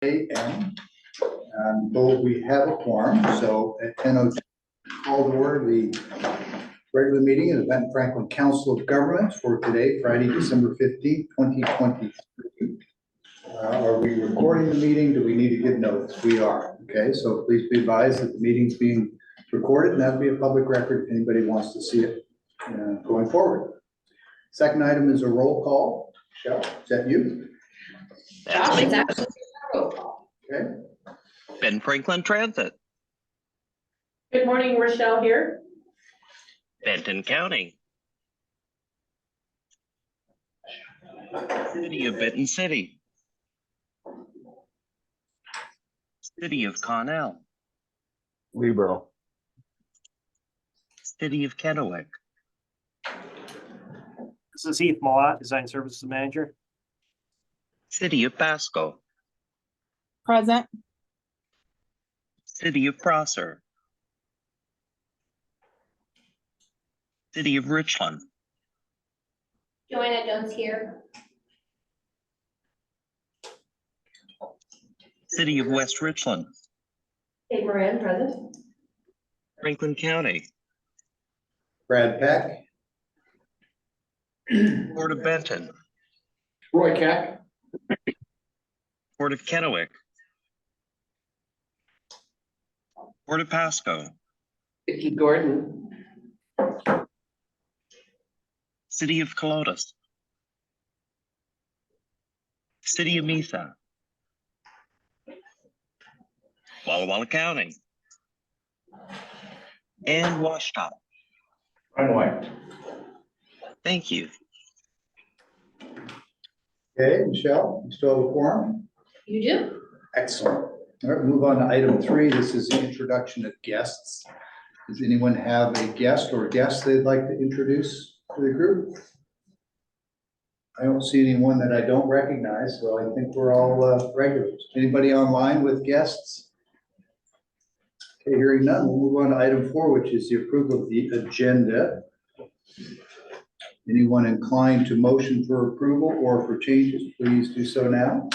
a.m. I'm told we have a quorum, so at 10:02, call to order the regular meeting of the Benton-Franklin Council of Governments for today, Friday, December 15th, 2023. Are we recording the meeting? Do we need to give notice? We are. Okay, so please be advised that the meeting's being recorded, and that'll be a public record if anybody wants to see it going forward. Second item is a roll call. Michelle, is that you? Josh, it's actually a roll call. Okay. Benton-Franklin Transit. Good morning, Rochelle here. Benton County. City of Benton City. City of Connell. Libero. City of Kennewick. This is Heath Malott, Design Services Manager. City of Pasco. Present. City of Prosser. City of Richland. Joanna Jones here. City of West Richland. Kate Moran, present. Franklin County. Brad Peck. Port of Benton. Roy Keck. Port of Kennewick. Port of Pasco. Vicki Gordon. City of Colotus. City of Mesa. Walla Walla County. And Washita. Ryan White. Thank you. Okay, Michelle, you still have a quorum? You do? Excellent. All right, move on to item 3. This is the introduction of guests. Does anyone have a guest or guests they'd like to introduce to the group? I don't see anyone that I don't recognize, so I think we're all regulars. Anybody online with guests? Okay, hearing none, we'll move on to item 4, which is the approval of the agenda. Anyone inclined to motion for approval or for changes, please do so now.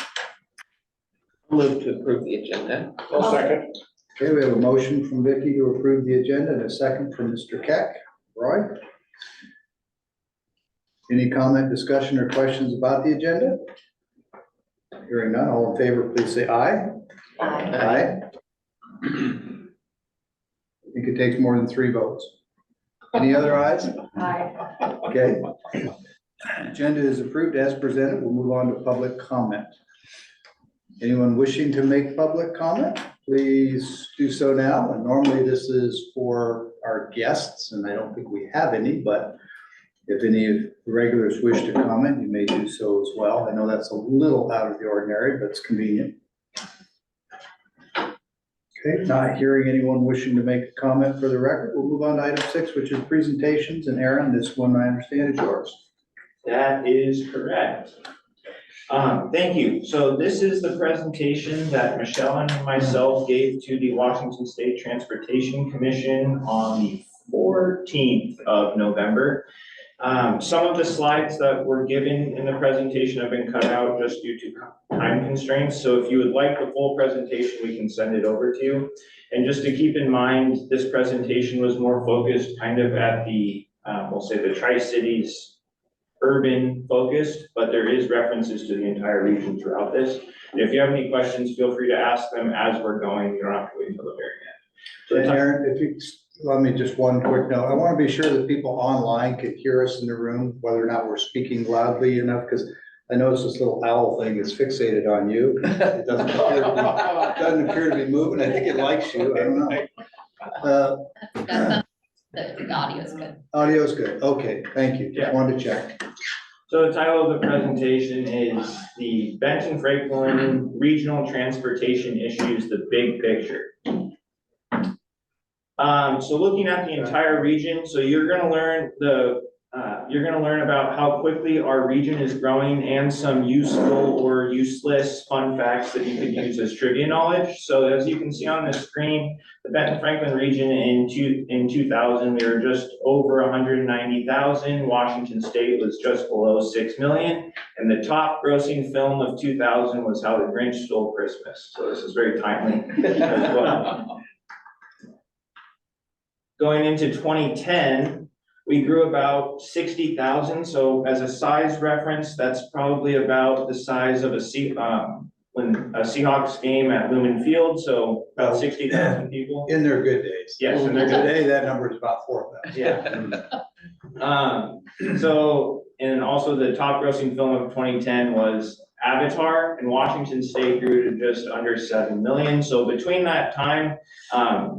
Move to approve the agenda. I'll second. Okay, we have a motion from Vicky to approve the agenda and a second from Mr. Keck. Roy? Any comment, discussion, or questions about the agenda? Hearing none, all in favor, please say aye. Aye. I think it takes more than 3 votes. Any other ayes? Aye. Okay. Agenda is approved as presented. We'll move on to public comment. Anyone wishing to make public comment, please do so now. And normally this is for our guests, and I don't think we have any, but if any of the regulars wish to comment, you may do so as well. I know that's a little out of the ordinary, but it's convenient. Okay, not hearing anyone wishing to make a comment for the record, we'll move on to item 6, which is presentations. And Aaron, this one I understand is yours. That is correct. Thank you. So this is the presentation that Michelle and myself gave to the Washington State Transportation Commission on the 14th of November. Some of the slides that were given in the presentation have been cut out just due to time constraints. So if you would like the full presentation, we can send it over to you. And just to keep in mind, this presentation was more focused kind of at the, we'll say the Tri-Cities urban focused, but there is references to the entire region throughout this. And if you have any questions, feel free to ask them as we're going. You don't have to wait until the very end. And Aaron, if you let me just one quick note, I want to be sure that people online can hear us in the room, whether or not we're speaking loudly enough, because I noticed this little owl thing is fixated on you. It doesn't appear to be moving. I think it likes you. I don't know. The audio is good. Audio is good. Okay, thank you. Just wanted to check. So the title of the presentation is the Benton-Franklin Regional Transportation Issues, the Big Picture. So looking at the entire region, so you're gonna learn the you're gonna learn about how quickly our region is growing and some useful or useless fun facts that you could use as trivia knowledge. So as you can see on the screen, the Benton-Franklin region in 2000, we were just over 190,000. Washington State was just below 6 million. And the top grossing film of 2000 was How the Grinch Stole Christmas. So this is very timely as well. Going into 2010, we grew about 60,000. So as a size reference, that's probably about the size of a Seahawks game at Lumen Field. So about 60,000 people. In their good days. Yes, in their good Today, that number is about 4,000. Yeah. And also the top grossing film of 2010 was Avatar, and Washington State grew to just under 7 million. So between that time,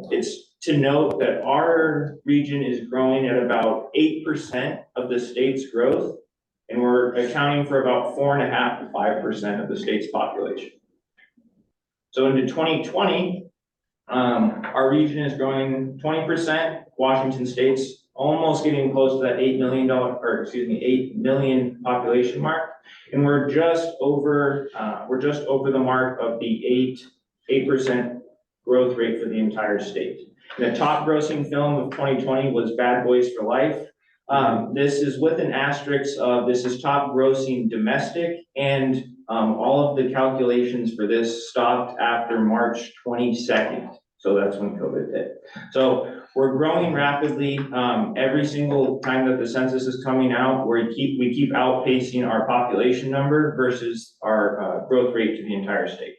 it's to note that our region is growing at about 8% of the state's growth, and we're accounting for about 4.5% to 5% of the state's population. So into 2020, our region is growing 20%. Washington State's almost getting close to that $8 million population mark, and we're just over the mark of the 8% growth rate for the entire state. And the top grossing film of 2020 was Bad Boys for Life. This is with an asterisk of this is top grossing domestic, and all of the calculations for this stopped after March 22nd. So that's when COVID hit. So we're growing rapidly. Every single time that the census is coming out, we keep outpacing our population number versus our growth rate to the entire state.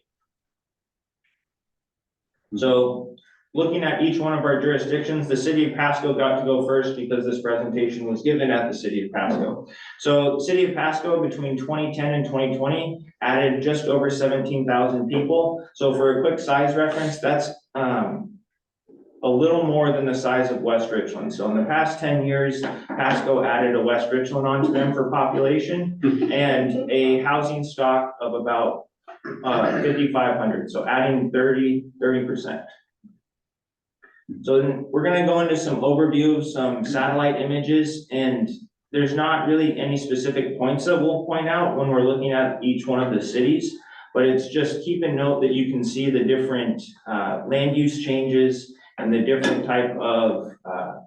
So looking at each one of our jurisdictions, the city of Pasco got to go first because this presentation was given at the city of Pasco. So the city of Pasco between 2010 and 2020 added just over 17,000 people. So for a quick size reference, that's a little more than the size of West Richland. So in the past 10 years, Pasco added a West Richland onto them for population and a housing stock of about 5,500. So adding 30%. So then we're gonna go into some overview of some satellite images, and there's not really any specific points that we'll point out when we're looking at each one of the cities, but it's just keep in note that you can see the different land use changes and the different type of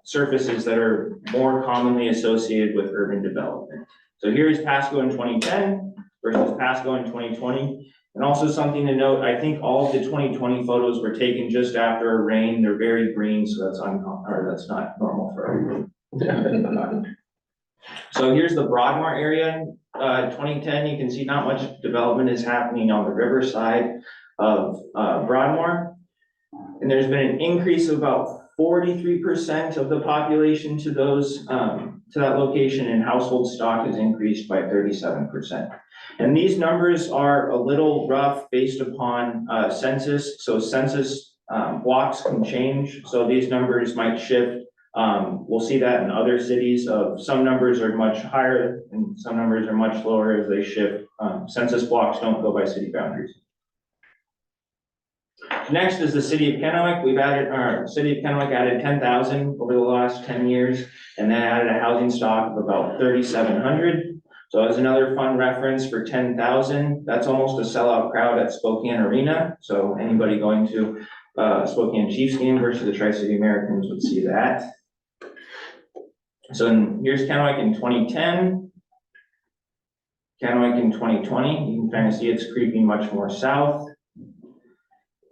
surfaces that are more commonly associated with urban development. So here's Pasco in 2010 versus Pasco in 2020. And also something to note, I think all of the 2020 photos were taken just after a rain. They're very green, so that's that's not normal for everyone. So here's the Broadmoor area. 2010, you can see not much development is happening on the riverside of Broadmoor. And there's been an increase of about 43% of the population to those to that location, and household stock has increased by 37%. And these numbers are a little rough based upon census. So census blocks can change. So these numbers might shift. We'll see that in other cities of some numbers are much higher and some numbers are much lower as they shift. Census blocks don't go by city boundaries. Next is the city of Kennewick. City of Kennewick added 10,000 over the last 10 years, and then added a housing stock of about 3,700. So as another fun reference for 10,000, that's almost a sellout crowd at Spokane Arena. So anybody going to Spokane Chiefs game versus the Tri-City Americans would see that. So here's Kennewick in 2010. Kennewick in 2020, you can kind of see it's creeping much more south.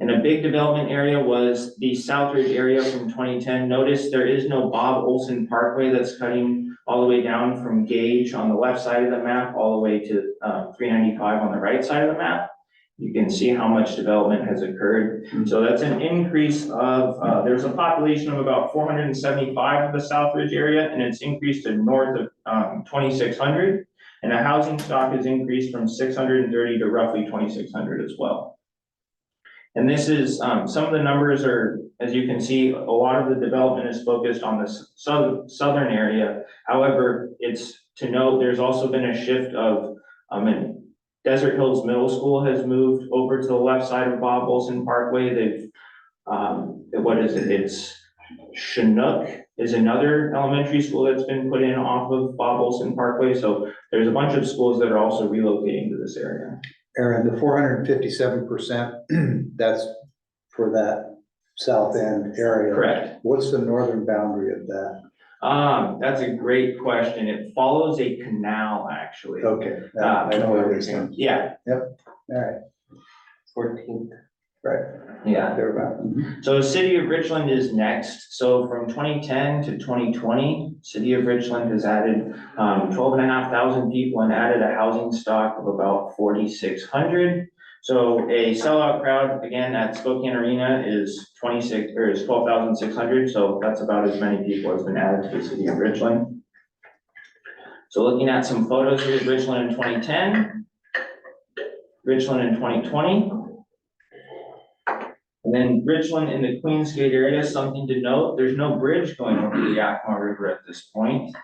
And a big development area was the Southridge area from 2010. Notice there is no Bob Olson Parkway that's cutting all the way down from Gage on the left side of the map, all the way to 395 on the right side of the map. You can see how much development has occurred. So that's an increase of, there's a population of about 475 of the Southridge area, and it's increased to north of 2,600. And the housing stock has increased from 630 to roughly 2,600 as well. And this is, some of the numbers are, as you can see, a lot of the development is focused on the southern area. However, it's to note, there's also been a shift of, Desert Hills Middle School has moved over to the left side of Bob Olson Parkway. They've, what is it? It's Chinook is another elementary school that's been put in off of Bob Olson Parkway. So there's a bunch of schools that are also relocating to this area. Aaron, the 457%, that's for that south end area. Correct. What's the northern boundary of that? That's a great question. It follows a canal, actually. Okay, I know where it is then. Yeah, All right, 14th. right, yeah. there about. So the city of Richland is next. So from 2010 to 2020, city of Richland has added 12,500 people and added a housing stock of about 4,600. So a sellout crowd, again, at Spokane Arena is 12,600. So that's about as many people as been added to the city of Richland. So looking at some photos here of Richland in 2010, Richland in 2020. And then Richland in the Queensgate area, something to note, there's no bridge going over the Yakima River at this point.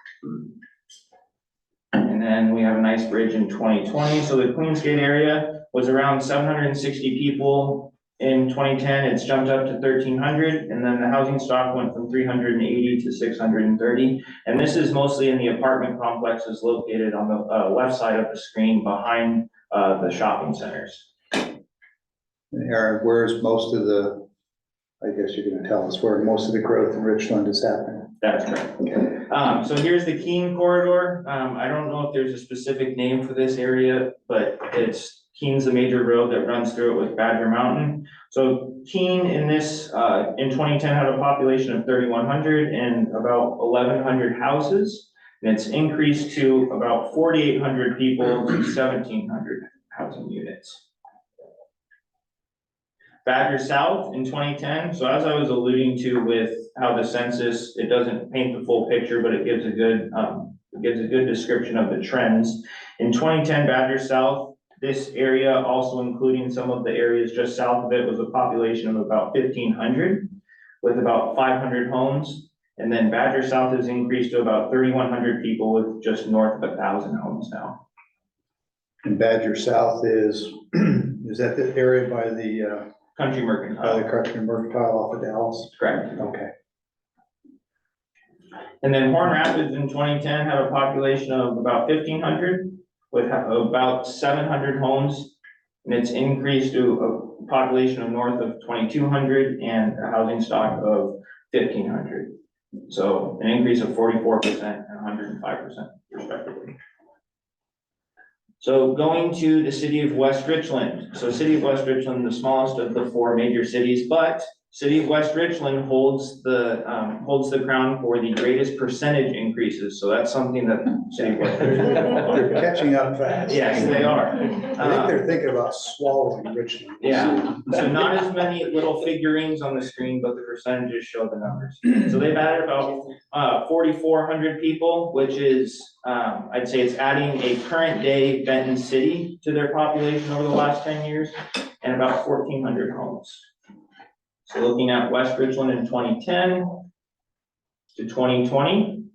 And then we have a nice bridge in 2020. So the Queensgate area was around 760 people in 2010. It's jumped up to 1,300. And then the housing stock went from 380 to 630. And this is mostly in the apartment complexes located on the left side of the screen behind the shopping centers. Aaron, where's most of the, I guess you're gonna tell us where most of the growth in Richland is happening? That's correct. So here's the Keene corridor. I don't know if there's a specific name for this area, but Keene's the major road that runs through it with Badger Mountain. So Keene in this, in 2010 had a population of 3,100 and about 1,100 houses. And it's increased to about 4,800 people to 1,700 housing units. Badger South in 2010, so as I was alluding to with how the census, it doesn't paint the full picture, but it gives a good description of the trends. In 2010, Badger South, this area, also including some of the areas just south of it, was a population of about 1,500 with about 500 homes. And then Badger South has increased to about 3,100 people with just north of 1,000 homes now. And Badger South is that the area by the Country Mercantile. Country Mercantile off of Dallas? Correct. Okay. And then Horn Rapids in 2010 had a population of about 1,500 with about 700 homes. And it's increased to a population of north of 2,200 and a housing stock of 1,500. So an increase of 44% and 105% respectively. So going to the city of West Richland. So city of West Richland, the smallest of the four major cities, but city of West Richland holds the crown for the greatest percentage increases. So that's something that city of West Richland. They're catching up fast. Yes, they are. I think they're thinking about swallowing Richland. Yeah, so not as many little figurines on the screen, but the percentages show the numbers. So they've added about 4,400 people, which is, I'd say it's adding a current day Benton City to their population over the last 10 years and about 1,400 homes. So looking at West Richland in 2010 to 2020.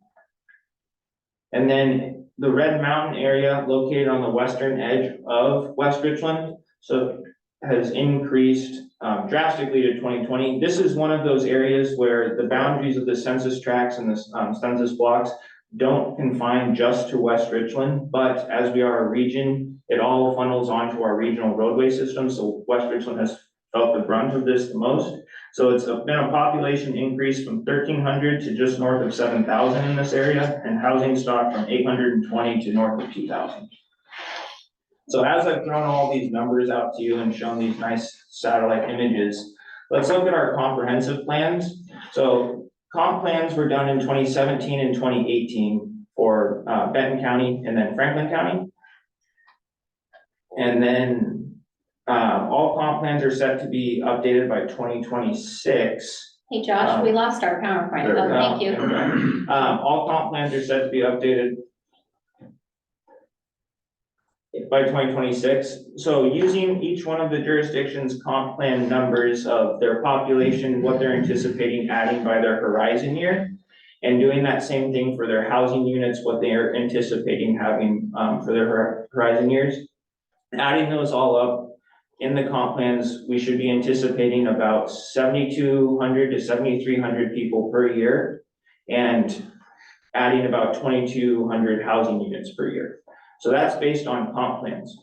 And then the Red Mountain area located on the western edge of West Richland, so has increased drastically to 2020. This is one of those areas where the boundaries of the census tracts and the census blocks don't confine just to West Richland, but as we are a region, it all funnels onto our regional roadway system. So West Richland has felt the brunt of this the most. So it's been a population increase from 1,300 to just north of 7,000 in this area, and housing stock from 820 to north of 2,000. So as I've thrown all these numbers out to you and shown these nice satellite images, let's look at our comprehensive plans. So comp plans were done in 2017 and 2018 for Benton County and then Franklin County. And then all comp plans are set to be updated by 2026. Hey Josh, we lost our PowerPoint. Oh, thank you. All comp plans are set to be updated by 2026. So using each one of the jurisdictions' comp plan numbers of their population, what they're anticipating adding by their horizon year, and doing that same thing for their housing units, what they are anticipating having for their horizon years. Adding those all up in the comp plans, we should be anticipating about 7,200 to 7,300 people per year and adding about 2,200 housing units per year. So that's based on comp plans.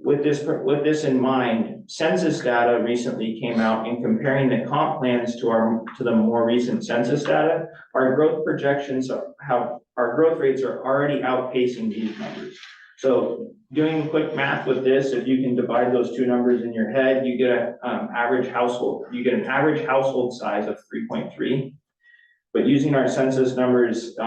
With this in mind, census data recently came out, and comparing the comp plans to the more recent census data, our growth projections our growth rates are already outpacing these numbers. So doing quick math with this, if you can divide those two numbers in your head, you get an average household size of 3.3. But using our census numbers,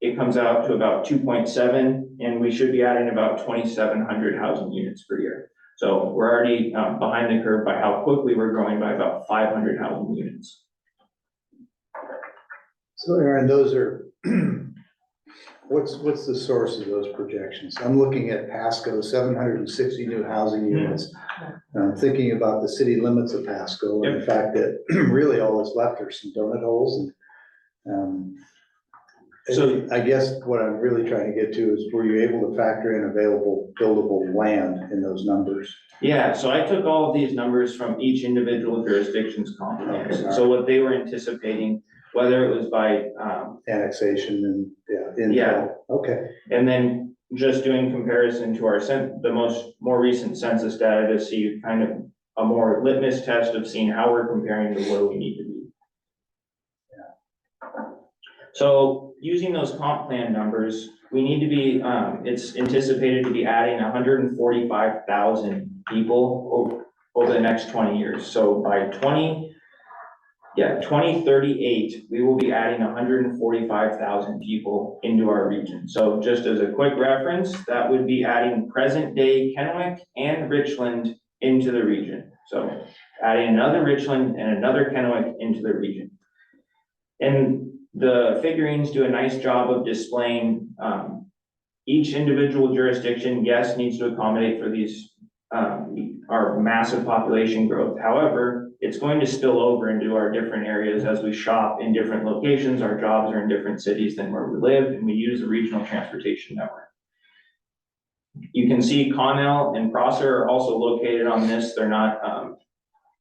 it comes out to about 2.7, and we should be adding about 2,700 housing units per year. So we're already behind the curve by how quickly we're growing by about 500 housing units. So Aaron, those are, what's the source of those projections? I'm looking at Pasco, 760 new housing units. I'm thinking about the city limits of Pasco and the fact that really all that's left are some donut holes. And so I guess what I'm really trying to get to is, were you able to factor in available buildable land in those numbers? Yeah, so I took all of these numbers from each individual jurisdiction's comp plans. Okay. So what they were anticipating, whether it was by Annexation and, Yeah. Okay. and then just doing comparison to the more recent census data to see kind of a more litmus test of seeing how we're comparing to where we need to be. So using those comp plan numbers, we need to be, it's anticipated to be adding 145,000 people over the next 20 years. So by 2038, we will be adding 145,000 people into our region. So just as a quick reference, that would be adding present day Kennewick and Richland into the region. So adding another Richland and another Kennewick into the region. And the figurines do a nice job of displaying each individual jurisdiction, yes, needs to accommodate for these our massive population growth. However, it's going to spill over into our different areas as we shop in different locations. Our jobs are in different cities than where we live, and we use a regional transportation network. You can see Connell and Prosser are also located on this. They're not,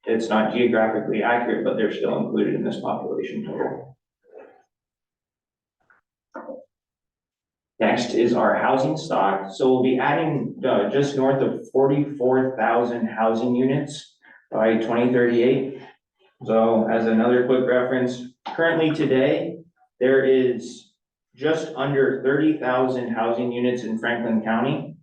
it's not geographically accurate, but they're still included in this population total. Next is our housing stock. So we'll be adding just north of 44,000 housing units by 2038. So as another quick reference, currently today, there is just under 30,000 housing units in Franklin County,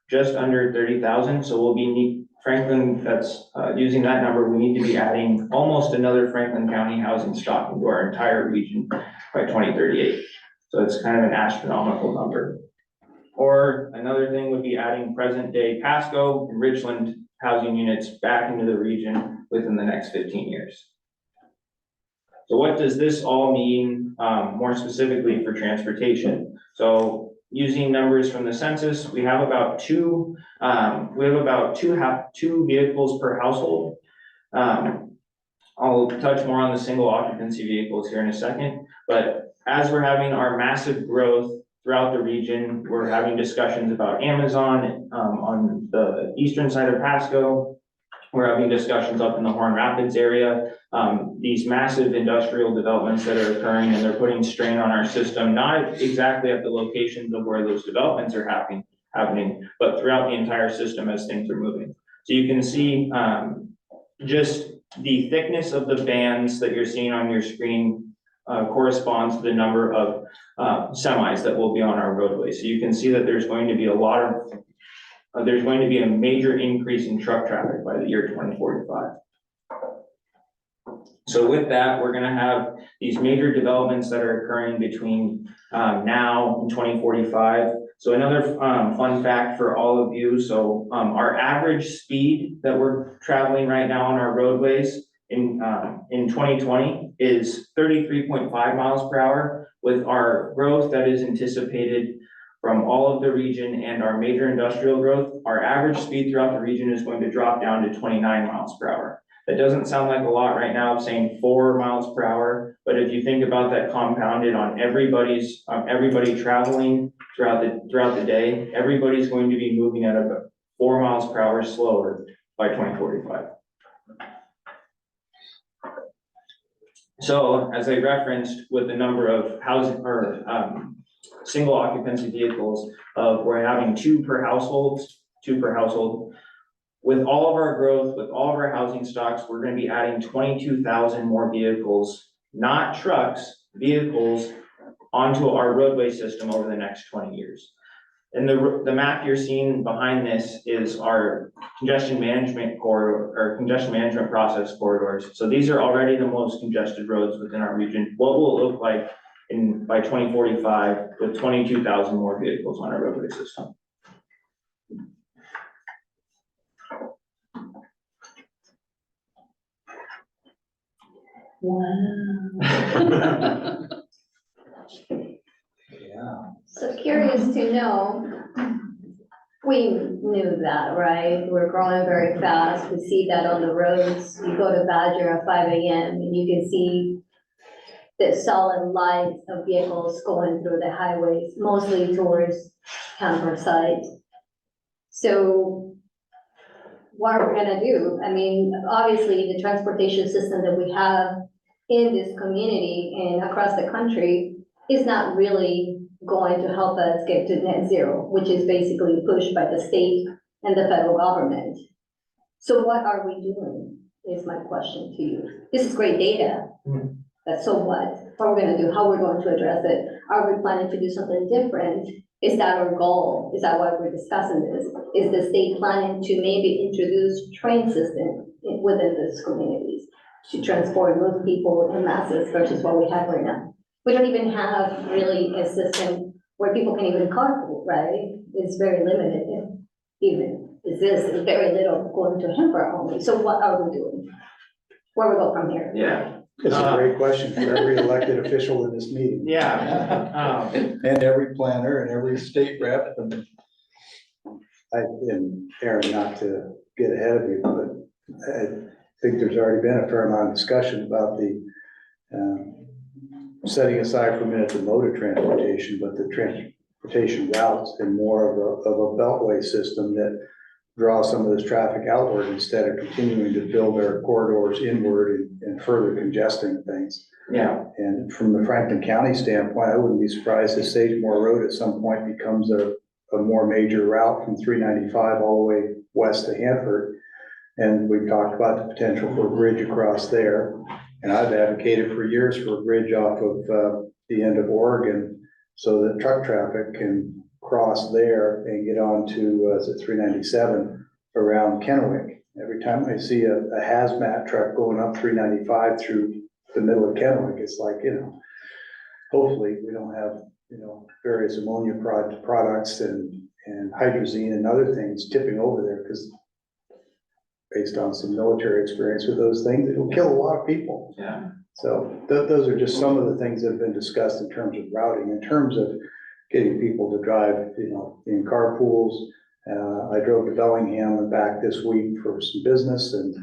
just under 30,000. So we'll be Franklin, that's using that number, we need to be adding almost another Franklin County housing stock into our entire region by 2038. So it's kind of an astronomical number. Or another thing would be adding present day Pasco and Richland housing units back into the region within the next 15 years. So what does this all mean more specifically for transportation? So using numbers from the census, we have about two vehicles per household. I'll touch more on the single occupancy vehicles here in a second, but as we're having our massive growth throughout the region, we're having discussions about Amazon on the eastern side of Pasco. We're having discussions up in the Horn Rapids area. These massive industrial developments that are occurring, and they're putting strain on our system, not exactly at the locations of where those developments are happening, but throughout the entire system as things are moving. So you can see just the thickness of the bands that you're seeing on your screen corresponds to the number of semis that will be on our roadway. So you can see that there's going to be there's going to be a major increase in truck traffic by the year 2045. So with that, we're gonna have these major developments that are occurring between now and 2045. So another fun fact for all of you. So our average speed that we're traveling right now on our roadways in 2020 is 33.5 miles per hour. With our growth that is anticipated from all of the region and our major industrial growth, our average speed throughout the region is going to drop down to 29 miles per hour. That doesn't sound like a lot right now of saying 4 miles per hour, but if you think about that compounded on everybody traveling throughout the day, everybody's going to be moving at about 4 miles per hour slower by 2045. So as I referenced with the number of housing or single occupancy vehicles, we're having two per household. With all of our growth, with all of our housing stocks, we're gonna be adding 22,000 more vehicles, not trucks, vehicles onto our roadway system over the next 20 years. And the map you're seeing behind this is our congestion management corridor or congestion management process corridors. So these are already the most congested roads within our region. What will it look like by 2045 with 22,000 more vehicles on our roadway system? Wow. Yeah. So curious to know, we knew that, right? We're growing very fast. We see that on the roads. You go to Badger at 5 a.m. and you can see the solid lines of vehicles going through the highways, mostly towards camper sites. So what are we gonna do? I mean, obviously, the transportation system that we have in this community and across the country is not really going to help us get to net zero, which is basically pushed by the state and the federal government. So what are we doing, is my question to you. This is great data, but so what? What are we gonna do? How we're going to address it? Are we planning to do something different? Is that our goal? Is that why we're discussing this? Is the state planning to maybe introduce train system within these communities to transport, move people in masses versus what we have right now? We don't even have really a system where people can even carpool, right? It's very limited, even. It's very little going to Hamburg only. So what are we doing? Where we go from here? Yeah. It's a great question for every elected official in this meeting. Yeah. And every planner and every state rep and Aaron, not to get ahead of you, but I think there's already been a fair amount of discussion about the setting aside for a minute the mode of transportation, but the transportation routes and more of a beltway system that draws some of this traffic outward instead of continuing to build our corridors inward and further congesting things. Yeah. And from the Franklin County standpoint, I wouldn't be surprised if Sagemore Road at some point becomes a more major route from 395 all the way west to Hanford. And we've talked about the potential for a bridge across there. And I've advocated for years for a bridge off of the end of Oregon so that truck traffic can cross there and get on to 397 around Kennewick. Every time I see a hazmat truck going up 395 through the middle of Kennewick, it's like, hopefully we don't have, various ammonia products and hydrazine and other things tipping over there, because based on some military experience with those things, it'll kill a lot of people. Yeah. So those are just some of the things that have been discussed in terms of routing, in terms of getting people to drive, in carpools. I drove to Bellingham and back this week for some business, and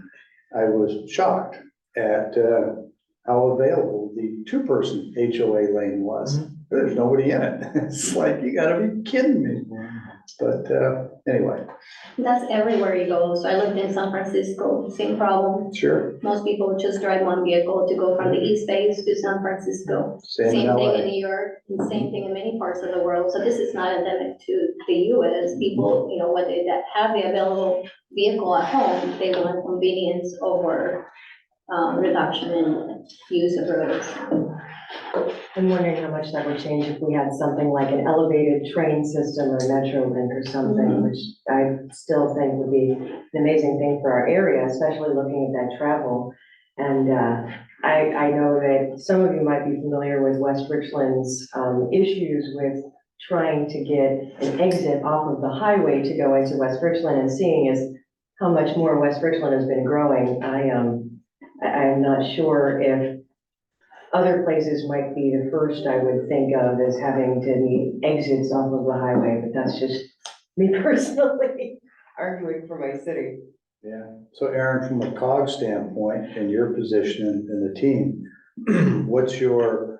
I was shocked at how available the two-person HOA lane was. There's nobody in it. It's like, you gotta be kidding me. But anyway. That's everywhere you go. So I lived in San Francisco, same problem. Sure. Most people just drive one vehicle to go from the East Bay to San Francisco. Same in Same thing LA. in New York, and same thing in many parts of the world. So this is not endemic to the US. People, when they have the available vehicle at home, they want convenience over reduction in use of roads. I'm wondering how much that would change if we had something like an elevated train system or Metrolink or something, which I still think would be an amazing thing for our area, especially looking at that travel. And I know that some of you might be familiar with West Richland's issues with trying to get an exit off of the highway to go into West Richland, and seeing as how much more West Richland has been growing. I'm not sure if other places might be the first I would think of as having to need exits off of the highway, but that's just me personally arguing for my city. Yeah. So Aaron, from a COG standpoint and your position in the team, what's your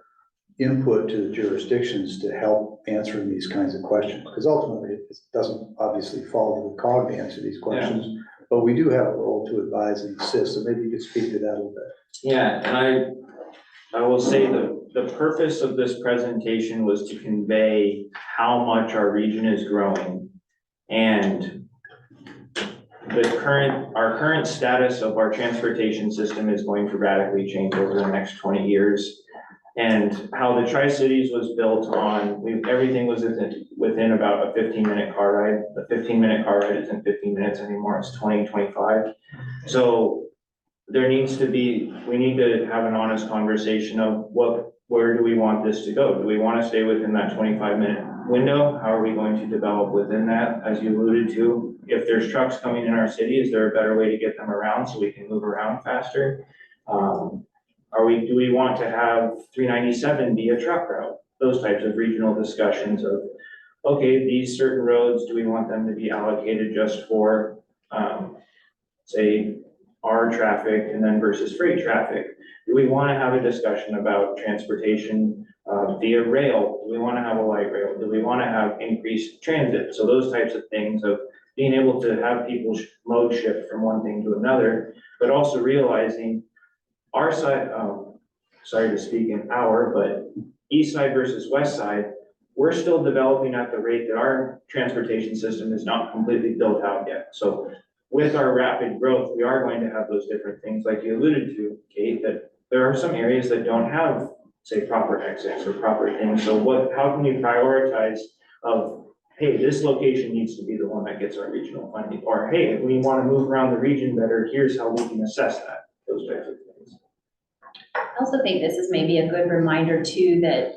input to the jurisdictions to help answering these kinds of questions? Because ultimately it doesn't obviously fall to the COG to answer these questions. but we do have a role to advise and assist, so maybe you could speak to that a little bit. Yeah, and I will say the purpose of this presentation was to convey how much our region is growing and our current status of our transportation system is going to radically change over the next 20 years. And how the Tri-Cities was built on, everything was within about a 15-minute car ride. The 15-minute car ride isn't 15 minutes anymore, it's 20, 25. So we need to have an honest conversation of where do we want this to go? Do we want to stay within that 25-minute window? How are we going to develop within that? As you alluded to, if there's trucks coming in our city, is there a better way to get them around so we can move around faster? Do we want to have 397 be a truck route? Those types of regional discussions of, okay, these certain roads, do we want them to be allocated just for, say, our traffic and then versus freight traffic? Do we want to have a discussion about transportation via rail? Do we want to have a light rail? Do we want to have increased transit? So those types of things of being able to have people mode shift from one thing to another, but also realizing our side, sorry to speak in our, but east side versus west side, we're still developing at the rate that our transportation system is not completely built out yet. So with our rapid growth, we are going to have those different things like you alluded to, Kate, that there are some areas that don't have, say, proper exits or proper things. So how can we prioritize of, hey, this location needs to be the one that gets our regional funding, or hey, if we want to move around the region better, here's how we can assess that, those types of things. I also think this is maybe a good reminder too, that,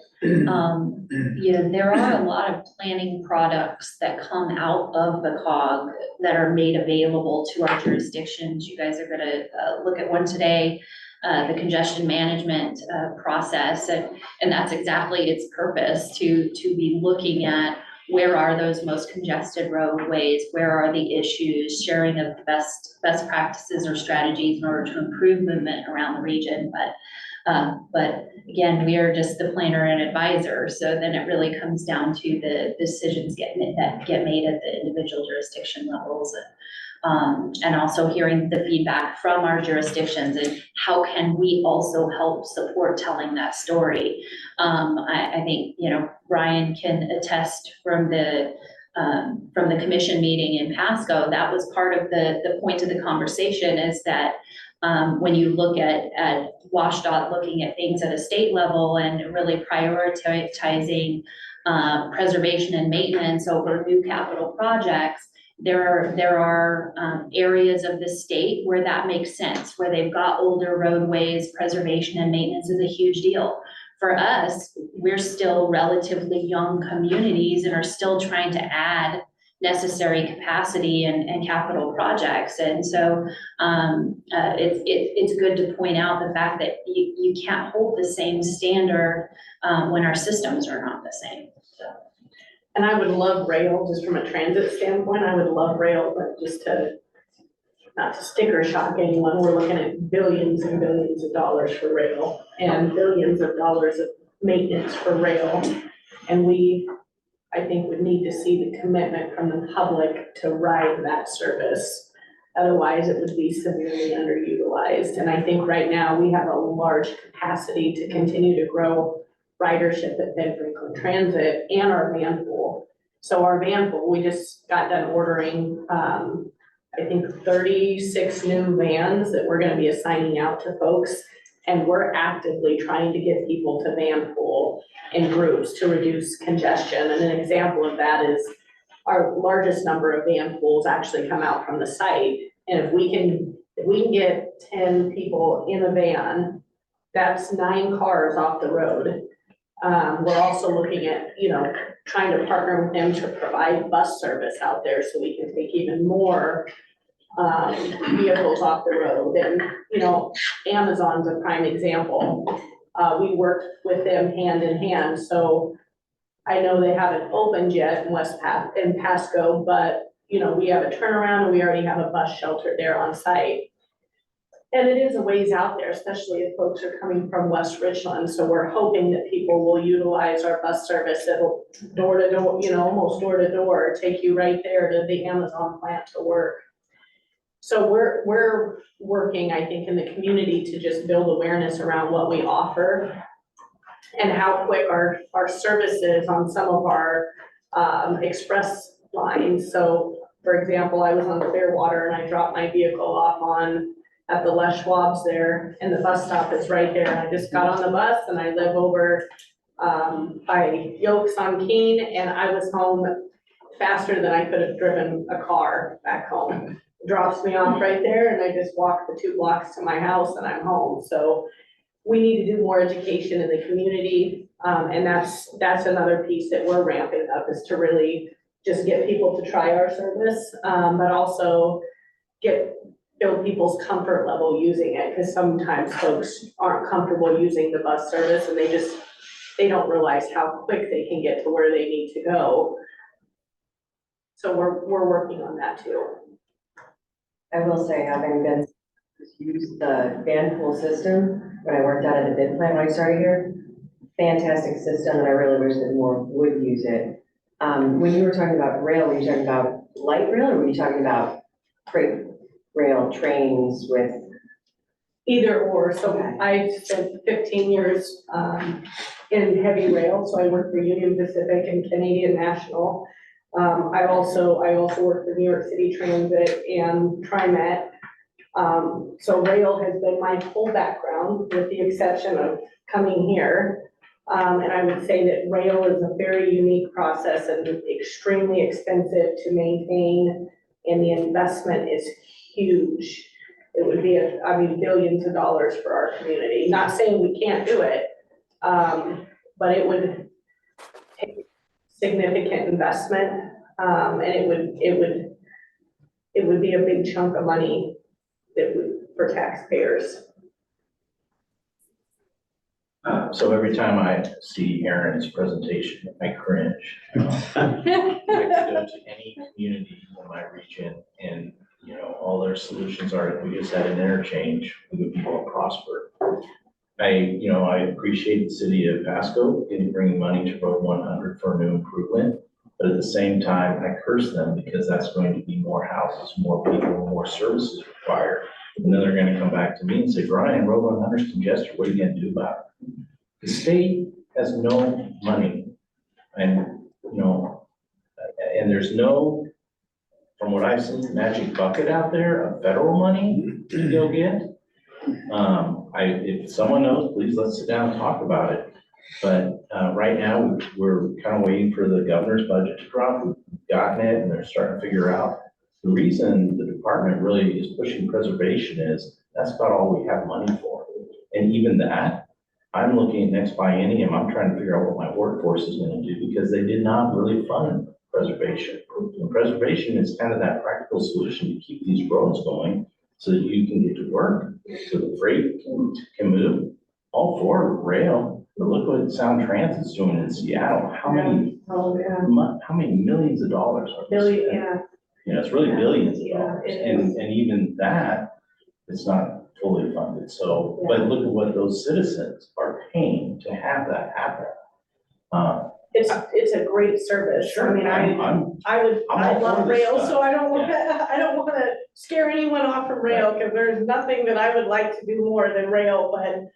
there are a lot of planning products that come out of the COG that are made available to our jurisdictions. You guys are gonna look at one today, the congestion management process, and that's exactly its purpose, to be looking at where are those most congested roadways, where are the issues, sharing of the best practices or strategies in order to improve movement around the region. But again, we are just the planner and advisor, so then it really comes down to the decisions that get made at the individual jurisdiction levels. And also hearing the feedback from our jurisdictions and how can we also help support telling that story. I think, Brian can attest from the commission meeting in Pasco, that was part of the point of the conversation, is that when you look at WashDOT looking at things at a state level and really prioritizing preservation and maintenance over new capital projects, there are areas of the state where that makes sense, where they've got older roadways, preservation and maintenance is a huge deal. For us, we're still relatively young communities and are still trying to add necessary capacity and capital projects. And so it's good to point out the fact that you can't hold the same standard when our systems are not the same. And I would love rail, just from a transit standpoint, I would love rail, but just not to sticker shock anyone, we're looking at billions and billions of dollars for rail and billions of dollars of maintenance for rail. And I think would need to see the commitment from the public to ride that service. Otherwise, it would be severely underutilized. And I think right now we have a large capacity to continue to grow ridership at Benton-Franklin Transit and our van pool. So our van pool, we just got done ordering, I think 36 new vans that we're gonna be assigning out to folks. And we're actively trying to get people to van pool in groups to reduce congestion. And an example of that is our largest number of van pools actually come out from the site. And if we can get 10 people in a van, that's 9 cars off the road. We're also looking at, trying to partner with them to provide bus service out there so we can take even more vehicles off the road. And, Amazon's a prime example. We worked with them hand in hand. So I know they haven't opened yet in Pasco, but, we have a turnaround and we already have a bus shelter there on site. And it is a ways out there, especially if folks are coming from West Richland. So we're hoping that people will utilize our bus service. It'll door to door, almost door to door, take you right there to the Amazon plant to work. So we're working, I think, in the community to just build awareness around what we offer and how quick our service is on some of our express lines. So for example, I was on Clearwater and I dropped my vehicle off at the Les Schwab's there, and the bus stop is right there. And I just got on the bus and I live over by Yokes on Keene, and I was home faster than I could have driven a car back home. Drops me off right there and I just walk the 2 blocks to my house and I'm home. So we need to do more education in the community. And that's another piece that we're ramping up, is to really just get people to try our service, but also build people's comfort level using it. Because sometimes folks aren't comfortable using the bus service and they don't realize how quick they can get to where they need to go. So we're working on that too. I will say, having been used the van pool system when I worked out at the bid plant when I started here, fantastic system, and I really wish that more would use it. When you were talking about rail, were you talking about light rail, or were you talking about freight rail trains with? Either or. So Okay. I spent 15 years in heavy rail, so I worked for Union Pacific and Canadian National. I also worked for New York City Transit and TriMet. So rail has been my whole background, with the exception of coming here. And I would say that rail is a very unique process and extremely expensive to maintain, and the investment is huge. It would be, billions of dollars for our community. Not saying we can't do it, but it would take significant investment, and it would be a big chunk of money for taxpayers. So every time I see Erin's presentation, I cringe. I could go to any community in my region and, all their solutions are, if we just had an interchange, we would be more prosper. I appreciate the city of Pasco bringing money to Road 100 for a new improvement, but at the same time, I curse them because that's going to be more houses, more people, more services required. And then they're gonna come back to me and say, Brian, Road 100 is congested, what are you gonna do about it? The state has no money, and, and there's no, from what I've seen, magic bucket out there of federal money to go get. If someone knows, please let's sit down and talk about it. But right now, we're kind of waiting for the governor's budget to drop. We've gotten it, and they're starting to figure out. The reason the department really is pushing preservation is that's about all we have money for. And even that, I'm looking at next biennium, I'm trying to figure out what my workforce is going to do, because they did not really fund preservation. And preservation is kind of that practical solution to keep these roads going so that you can get to work, so the freight can move. All for rail. But look what Sound Transit's doing in Seattle. How many millions of dollars are they spending? It's really billions of dollars. And even that, it's not fully funded. So, but look at what those citizens are paying to have that happen. It's a great service. Sure. I love rail, so I don't want to scare anyone off from rail, because there's nothing that I would like to do more than rail, but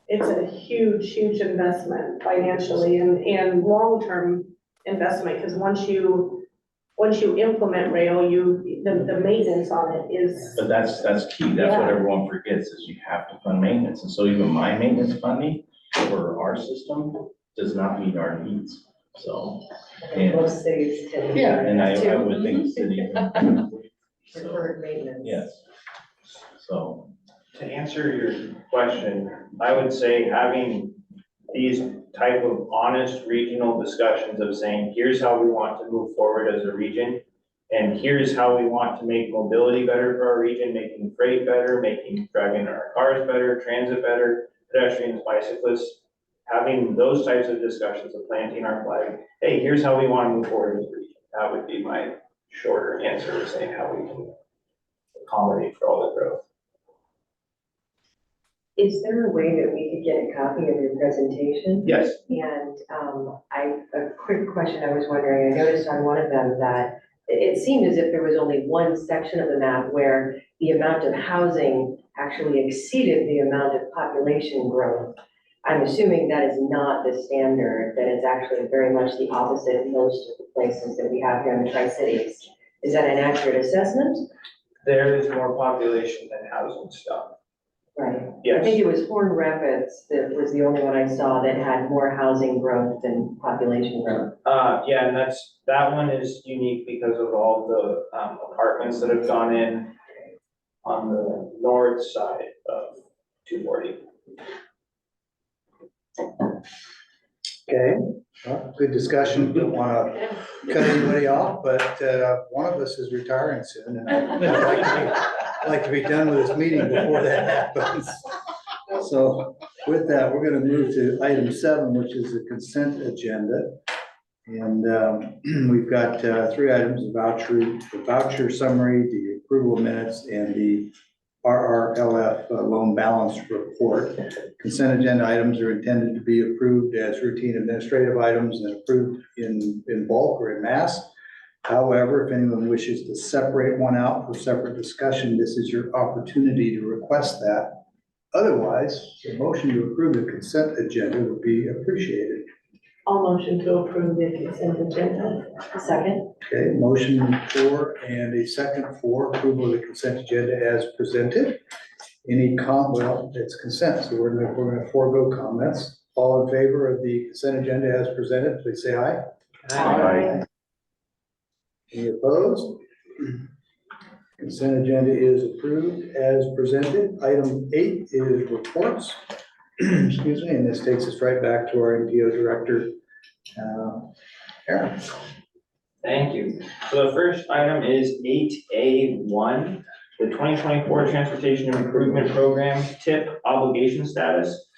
it's a huge, huge investment financially and long-term investment, because once you implement rail, the maintenance on it is. But that's key. That's what everyone forgets, is you have to fund maintenance. And so even my maintenance funding for our system does not meet our needs. So, and Most cities can. yeah, and I would think the city. Preferred maintenance. Yes. So. To answer your question, I would say having these type of honest regional discussions of saying, here's how we want to move forward as a region, and here's how we want to make mobility better for our region, making freight better, making driving our cars better, transit better, pedestrians, bicyclists, having those types of discussions of planting our flag. Hey, here's how we want to move forward as a region. That would be my shorter answer to saying how we can accommodate for all the growth. Is there a way that we could get a copy of your presentation? Yes. And a quick question I was wondering, I noticed on one of them that it seemed as if there was only one section of the map where the amount of housing actually exceeded the amount of population growth. I'm assuming that is not the standard, that it's actually very much the opposite in most of the places that we have here in the Tri-Cities. Is that an accurate assessment? There is more population than housing stock. Right. I Yes. think it was Horn Rapids that was the only one I saw that had more housing growth than population growth. Yeah, and that one is unique because of all the apartments that have gone in on the north side of 240. Okay, well, good discussion. Don't want to cut anybody off, but one of us is retiring soon, and I'd like to be done with this meeting before that happens. So with that, we're going to move to item 7, which is the consent agenda. And we've got 3 items: the voucher summary, the approval of minutes, and the RRLF loan balance report. Consent agenda items are intended to be approved as routine administrative items and approved in bulk or in mass. However, if anyone wishes to separate one out for separate discussion, this is your opportunity to request that. Otherwise, a motion to approve the consent agenda would be appreciated. I'll motion to approve the consent agenda. Second? Okay, motion for and a second for approval of the consent agenda as presented. Well, it's consent, so we're gonna forego comments. All in favor of the consent agenda as presented, please say aye. Aye. Any opposed? Consent agenda is approved as presented. Item 8 is reports. Excuse me, and this takes us right back to our NPO director, Aaron. Thank you. So the first item is 8A1, the 2024 Transportation Improvement Program TIP obligation status.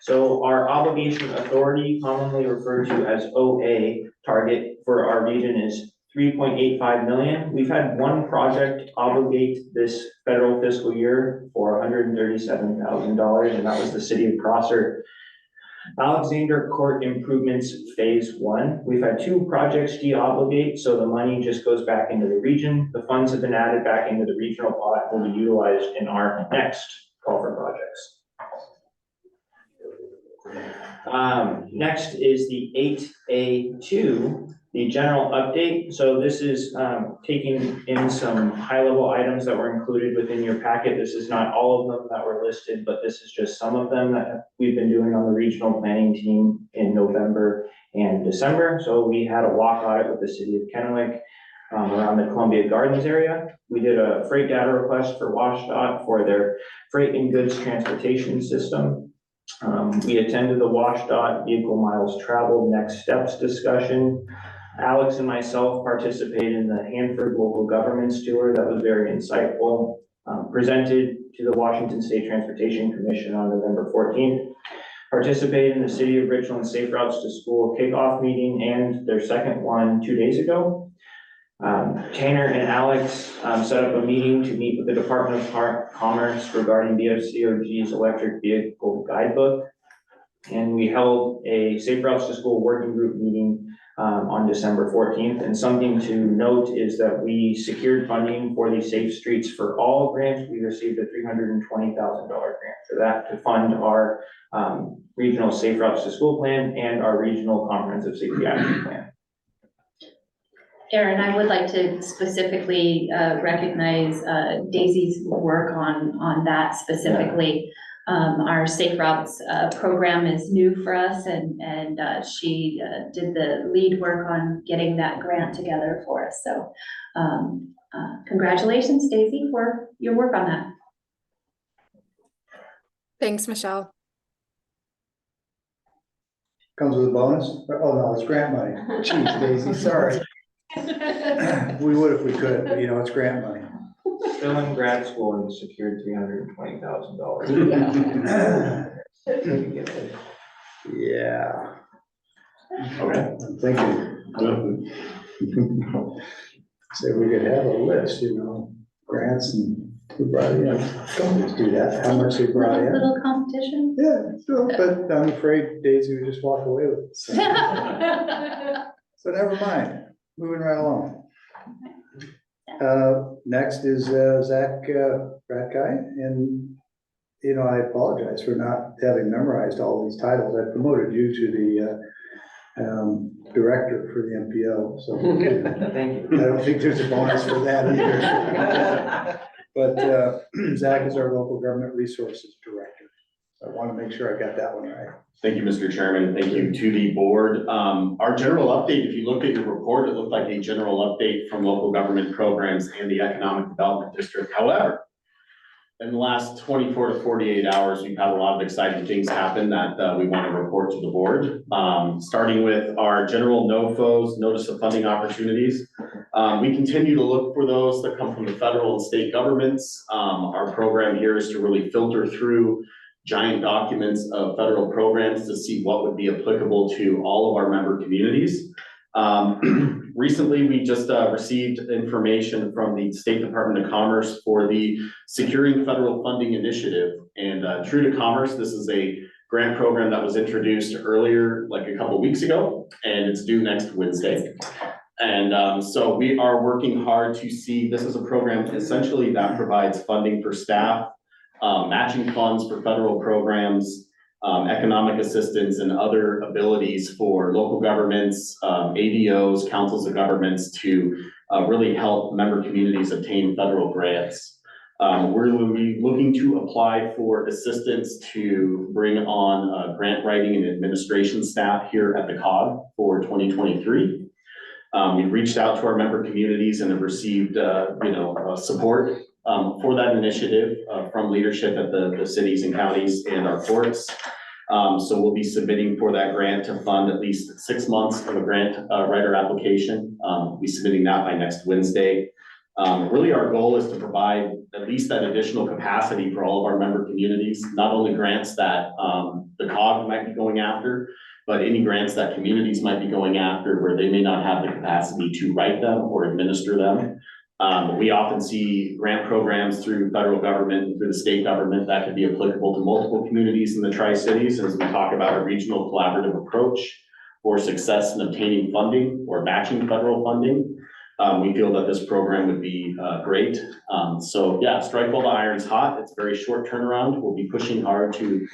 So our obligation authority, commonly referred to as OA, target for our region is 3.85 million. We've had one project obligate this federal fiscal year for $137,000, and that was the city of Prosser Alexander Court Improvements Phase 1. We've had 2 projects de-obligate, so the money just goes back into the region. The funds have been added back into the regional pot and will be utilized in our next call for projects. Next is the 8A2, the general update. So this is taking in some high-level items that were included within your packet. This is not all of them that were listed, but this is just some of them that we've been doing on the regional planning team in November and December. So we had a walk audit with the city of Kennewick around the Columbia Gardens area. We did a freight data request for WashDOT for their freight and goods transportation system. We attended the WashDOT vehicle miles traveled next steps discussion. Alex and myself participated in the Hanford local government's tour. That was very insightful. Presented to the Washington State Transportation Commission on November 14th. Participated in the City of Richland Safe Routes to School kickoff meeting and their second one 2 days ago. Tanner and Alex set up a meeting to meet with the Department of Commerce regarding BFCOG's electric vehicle guidebook. And we held a Safe Routes to School working group meeting on December 14th. And something to note is that we secured funding for the Safe Streets for All grant. We received a $320,000 grant for that to fund our regional Safe Routes to School plan and our regional comprehensive safety action plan. Aaron, I would like to specifically recognize Daisy's work on that specifically. Our Safe Routes program is new for us, and she did the lead work on getting that grant together for us. So congratulations, Daisy, for your work on that. Thanks, Michelle. Comes with a bonus? Oh, no, it's grant money. Jeez, Daisy, sorry. We would if we could, but it's grant money. Still in grad school and secured $320,000. Yeah. Okay, thank you. So we could have a list, grants and who brought it in. Companies do that, how much they brought in. Little competition. Yeah, so, but I'm afraid Daisy would just walk away with it. So never mind, moving right along. Next is Zach Bradkai, and you know, I apologize for not having memorized all these titles. I promoted you to the director for the MPO, so Thank you. I don't think there's a bonus for that either. But Zach is our local government resources director. So I want to make sure I got that one right. Thank you, Mr. Chairman. Thank you to the board. Our general update, if you look at your report, it looked like a general update from local government programs and the Economic Development District. However, in the last 24 to 48 hours, we've had a lot of exciting things happen that we want to report to the board. Starting with our general NOFOs, Notice of Funding Opportunities. We continue to look for those that come from the federal and state governments. Our program here is to really filter through giant documents of federal programs to see what would be applicable to all of our member communities. Recently, we just received information from the State Department of Commerce for the Securing Federal Funding Initiative. And True to Commerce, this is a grant program that was introduced earlier, like a couple of weeks ago, and it's due next Wednesday. And so we are working hard to see, this is a program essentially that provides funding for staff, matching funds for federal programs, economic assistance and other abilities for local governments, ADOs, councils of governments to really help member communities obtain federal grants. We're looking to apply for assistance to bring on grant writing and administration staff here at the COG for 2023. We've reached out to our member communities and have received support for that initiative from leadership at the cities and counties and our courts. So we'll be submitting for that grant to fund at least 6 months of a grant writer application. We'll be submitting that by next Wednesday. Really our goal is to provide at least that additional capacity for all of our member communities, not only grants that the COG might be going after, but any grants that communities might be going after where they may not have the capacity to write them or administer them. We often see grant programs through federal government and through the state government that could be applicable to multiple communities in the Tri-Cities. As we talk about a regional collaborative approach for success in obtaining funding or matching federal funding, we feel that this program would be great. So yeah, strike while the iron's hot. It's a very short turnaround. We'll be pushing hard to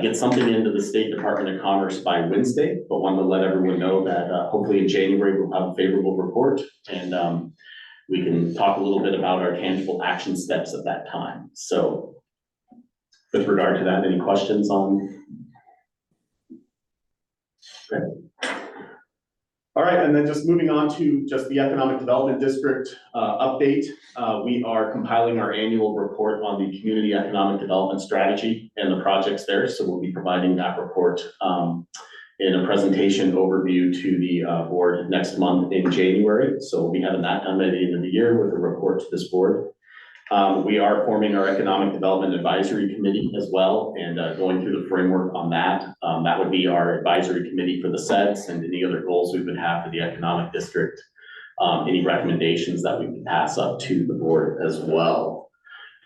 get something into the State Department of Commerce by Wednesday, but wanted to let everyone know that hopefully in January we'll have a favorable report, and we can talk a little bit about our tangible action steps at that time. So with regard to that, any questions on? Okay. All right, and then just moving on to just the Economic Development District update. We are compiling our annual report on the Community Economic Development Strategy and the projects there. So we'll be providing that report in a presentation overview to the board next month in January. So we'll be having that done by the end of the year with a report to this board. We are forming our Economic Development Advisory Committee as well, and going through the framework on that. That would be our advisory committee for the SEDS and any other goals we would have for the economic district. Any recommendations that we can pass up to the board as well.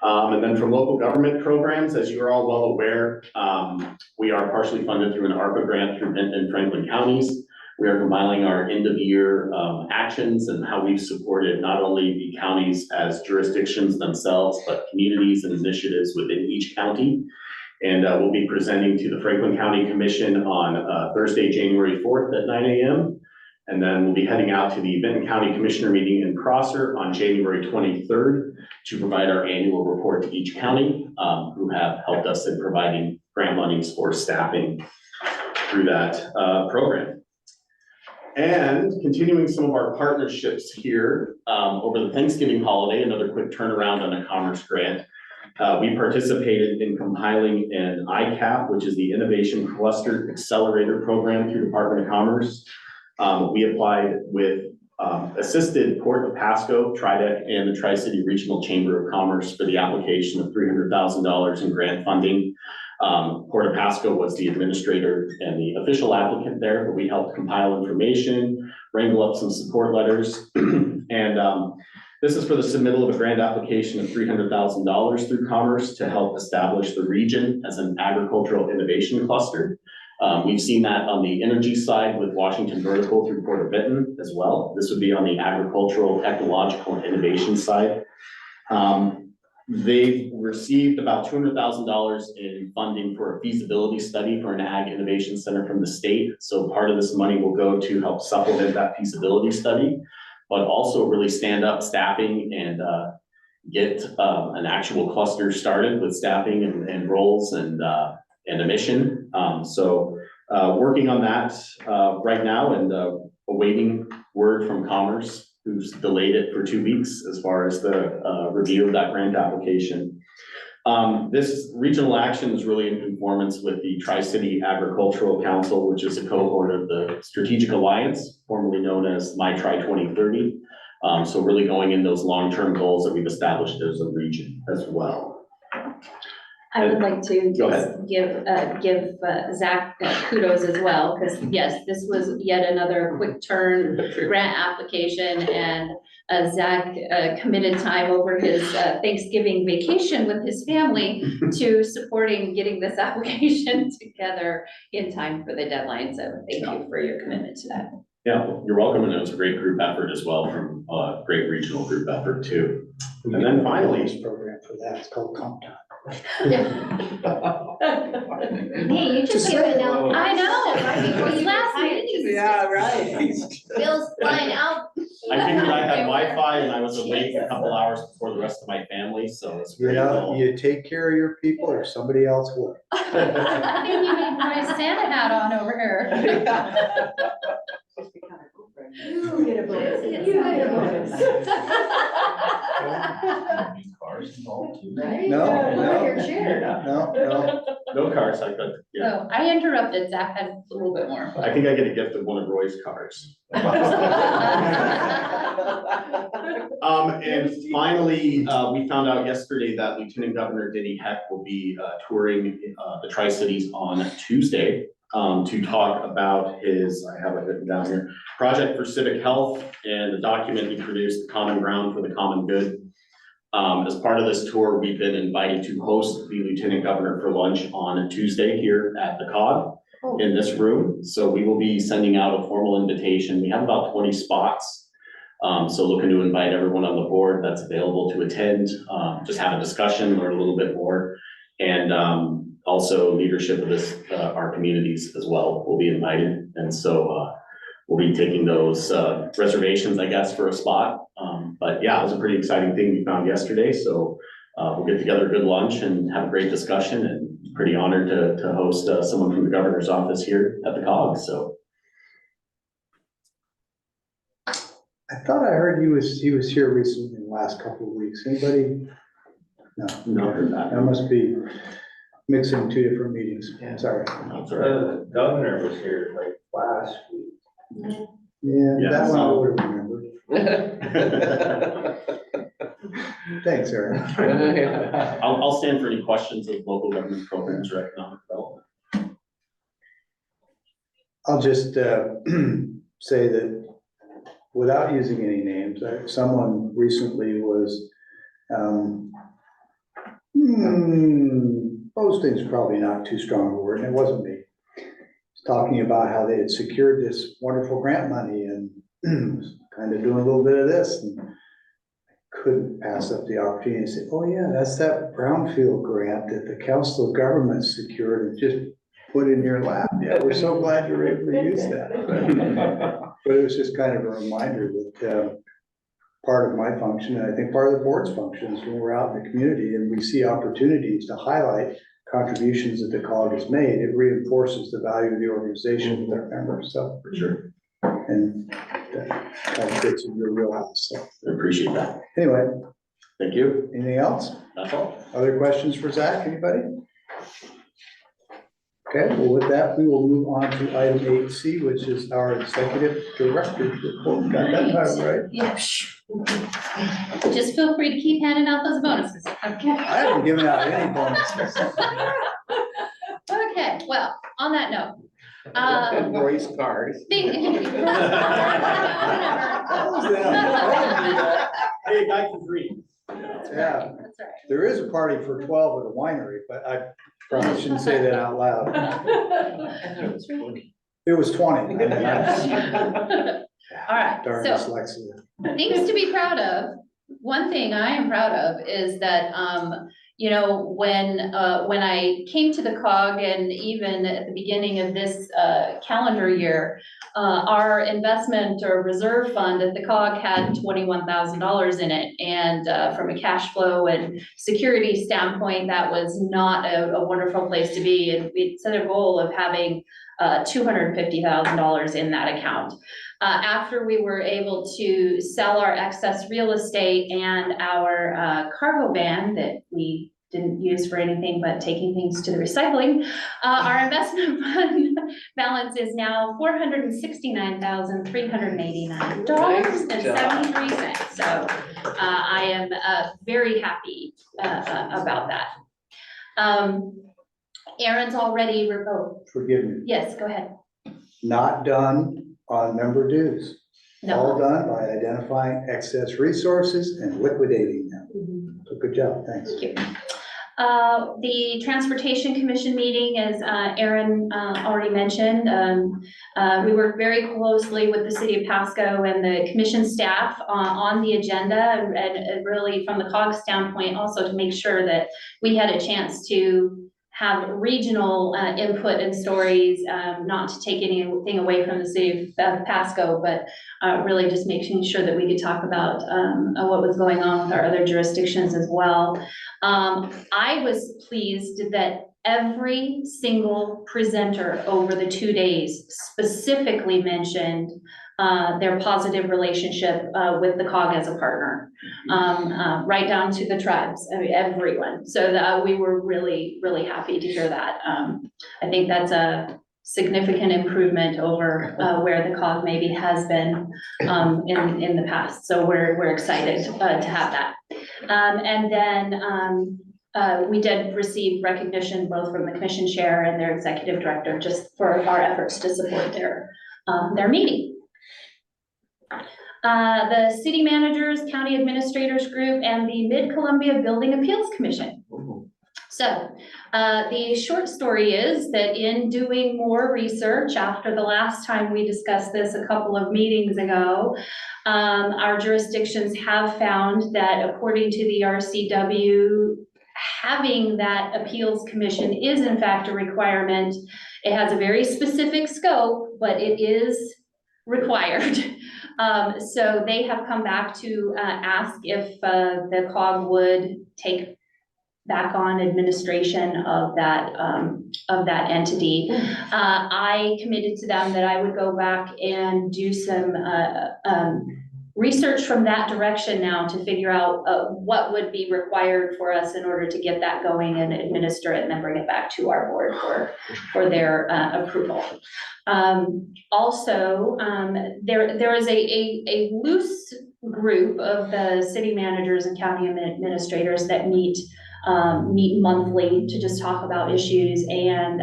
And then from local government programs, as you are all well aware, we are partially funded through an ARPA grant through Benton-Franklin counties. We are compiling our end of year actions and how we've supported not only the counties as jurisdictions themselves, but communities and initiatives within each county. And we'll be presenting to the Franklin County Commission on Thursday, January 4th at 9 a.m. And then we'll be heading out to the Benton County Commissioner meeting in Prosser on January 23rd to provide our annual report to each county who have helped us in providing grant monies for staffing through that program. And continuing some of our partnerships here over the Thanksgiving holiday, another quick turnaround on a commerce grant. We participated in compiling an ICAP, which is the Innovation Cluster Accelerator Program through Department of Commerce. We applied with assisted Port of Pasco, TriDec, and the Tri-City Regional Chamber of Commerce for the application of $300,000 in grant funding. Port of Pasco was the administrator and the official applicant there, but we helped compile information, wrangle up some support letters. And this is for the submittal of a grant application of $300,000 through Commerce to help establish the region as an agricultural innovation cluster. We've seen that on the energy side with Washington Vertical through Port of Benton as well. This would be on the agricultural, technological, and innovation side. They've received about $200,000 in funding for a feasibility study for an ag innovation center from the state. So part of this money will go to help supplement that feasibility study, but also really stand up staffing and get an actual cluster started with staffing and roles and a mission. Working on that right now and awaiting word from Commerce, who's delayed it for 2 weeks as far as the review of that grant application. This regional action is really in conformance with the Tri-City Agricultural Council, which is a cohort of the Strategic Alliance, formerly known as My Tri 2030. So really going in those long-term goals that we've established as a region as well. I would like to Go just give Zach kudos as well, because yes, this was yet another quick turn grant application, and Zach committed time over his Thanksgiving vacation with his family to supporting getting this application together in time for the deadline. So thank you for your commitment to that. Yeah, you're welcome, and it was a great group effort as well from a great regional group effort too. And then finally, program for that, it's called Comp Time. Hey, you just gave it now. I know. Right before you Last hired meeting. you. Yeah, right. Bill's flying out. I figured I had Wi-Fi and I was awake a couple hours before the rest of my family, so it's You great. know, you take care of your people or somebody else will. I think you need my Santa hat on over here. You get a bonus. You get a bonus. Cars involved too. Right? No, Your share. No. No cars, I could, yeah. So I interrupted. Zach had a little bit more. I think I get a gift of one of Roy's cars. And finally, we found out yesterday that Lieutenant Governor Denny Heck will be touring the Tri-Cities on Tuesday to talk about his, I have it written down here, Project for Civic Health and the document he produced, Common Ground for the Common Good. As part of this tour, we've been invited to host the Lieutenant Governor for lunch on Tuesday here at the COG in this room. So we will be sending out a formal invitation. We have about 20 spots. So looking to invite everyone on the board that's available to attend, just have a discussion, learn a little bit more. And also leadership of this, our communities as well will be invited. And so we'll be taking those reservations, I guess, for a spot. But yeah, it was a pretty exciting thing we found yesterday. So we'll get together a good lunch and have a great discussion, and pretty honored to host someone from the governor's office here at the COG. So I thought I heard he was here recently in the last couple of weeks. Anybody? No. not heard that. I must be mixing two different meetings. Sorry. That's all right. The governor was here like last week. Yeah, Yeah, that one I so- would have remembered. Thanks, Aaron. I'll stand for any questions of local government programs or economic development. I'll just say that without using any names, someone recently was, posting's probably not too strong a word, and it wasn't me. Talking about how they had secured this wonderful grant money and was kind of doing a little bit of this, and I couldn't pass up the opportunity to say, oh yeah, that's that brownfield grant that the Council of Governments secured and just put in your lap. Yeah, we're so glad you're able to use that. But it was just kind of a reminder that part of my function, and I think part of the board's function, is when we're out in the community and we see opportunities to highlight contributions that the COG has made, it reinforces the value of the organization with our members. So For sure. and that kind of fits in your wheelhouse. So I appreciate that. anyway, Thank you. anything else? That's all. Other questions for Zach, anybody? Okay, well, with that, we will move on to item 8C, which is our executive director's report. Got that time right? Yeah. Just feel free to keep handing out those bonuses. Okay. I haven't given out any bonuses. Okay, well, on that note. Roy's cars. That was them. Hey, guy can read. Yeah. That's all There is a party for 12 at a winery, but I probably shouldn't say that out loud. It was 20. I mean, All right, Darn so dyslexia. things to be proud of. One thing I am proud of is that, you know, when I came to the COG and even at the beginning of this calendar year, our investment or reserve fund at the COG had $21,000 in it. And from a cash flow and security standpoint, that was not a wonderful place to be. And we set a goal of having $250,000 in that account. After we were able to sell our excess real estate and our cargo van that we didn't use for anything but taking things to the recycling, our investment fund balance is now $469,389.73. So I am very happy about that. Aaron's already revoked. Forgive me. Yes, go ahead. Not done on member dues. All No. done by identifying excess resources and liquidating them. So good job, thanks. Thank you. The Transportation Commission meeting, as Aaron already mentioned, we worked very closely with the city of Pasco and the commission staff on the agenda, and really from the COG standpoint also to make sure that we had a chance to have regional input and stories, not to take anything away from the city of Pasco, but really just making sure that we could talk about what was going on with our other jurisdictions as well. I was pleased that every single presenter over the 2 days specifically mentioned their positive relationship with the COG as a partner, right down to the tribes, I mean, everyone. So that we were really, really happy to hear that. I think that's a significant improvement over where the COG maybe has been in the past. So we're excited to have that. And then we did receive recognition both from the commission chair and their executive director just for our efforts to support their meeting. The city managers, county administrators group, and the Mid-Columbia Building Appeals Commission. So the short story is that in doing more research after the last time we discussed this a couple of meetings ago, our jurisdictions have found that according to the RCW, having that appeals commission is in fact a requirement. It has a very specific scope, but it is required. So they have come back to ask if the COG would take back on administration of that entity. I committed to them that I would go back and do some research from that direction now to figure out what would be required for us in order to get that going and administer it and then bring it back to our board for their approval. Also, there is a loose group of the city managers and county administrators that meet monthly to just talk about issues, and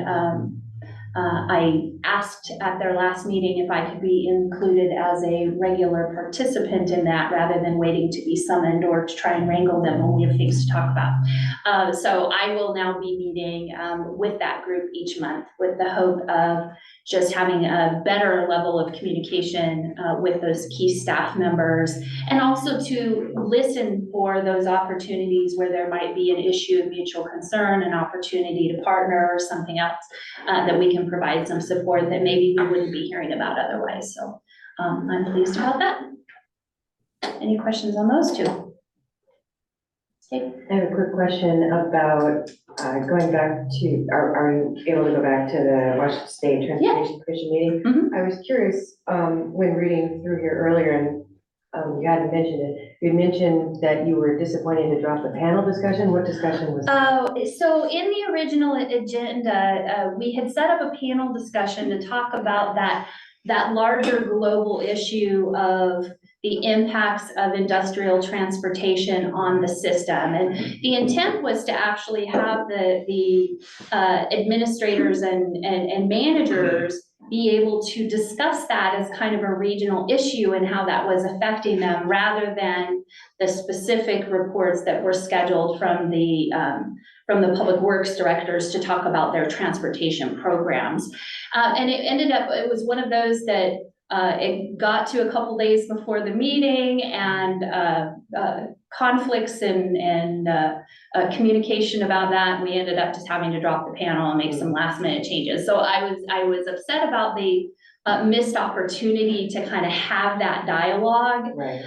I asked at their last meeting if I could be included as a regular participant in that rather than waiting to be summoned or to try and wrangle them when we have things to talk about. So I will now be meeting with that group each month with the hope of just having a better level of communication with those key staff members, and also to listen for those opportunities where there might be an issue of mutual concern, an opportunity to partner or something else that we can provide some support that maybe we wouldn't be hearing about otherwise. So I'm pleased about that. Any questions on those two? Okay. I have a quick question about going back to, are you able to go back to the Washington State Transportation Commission meeting? Mhm. I was curious, when reading through here earlier, and you hadn't mentioned it, you mentioned that you were disappointed to drop the panel discussion. What discussion was that? So in the original agenda, we had set up a panel discussion to talk about that larger global issue of the impacts of industrial transportation on the system. And the intent was to actually have the administrators and managers be able to discuss that as kind of a regional issue and how that was affecting them, rather than the specific reports that were scheduled from the public works directors to talk about their transportation programs. And it ended up, it was one of those that it got to a couple days before the meeting, and conflicts and communication about that. We ended up just having to drop the panel and make some last minute changes. So I was upset about the missed opportunity to kind of have that dialogue. Right.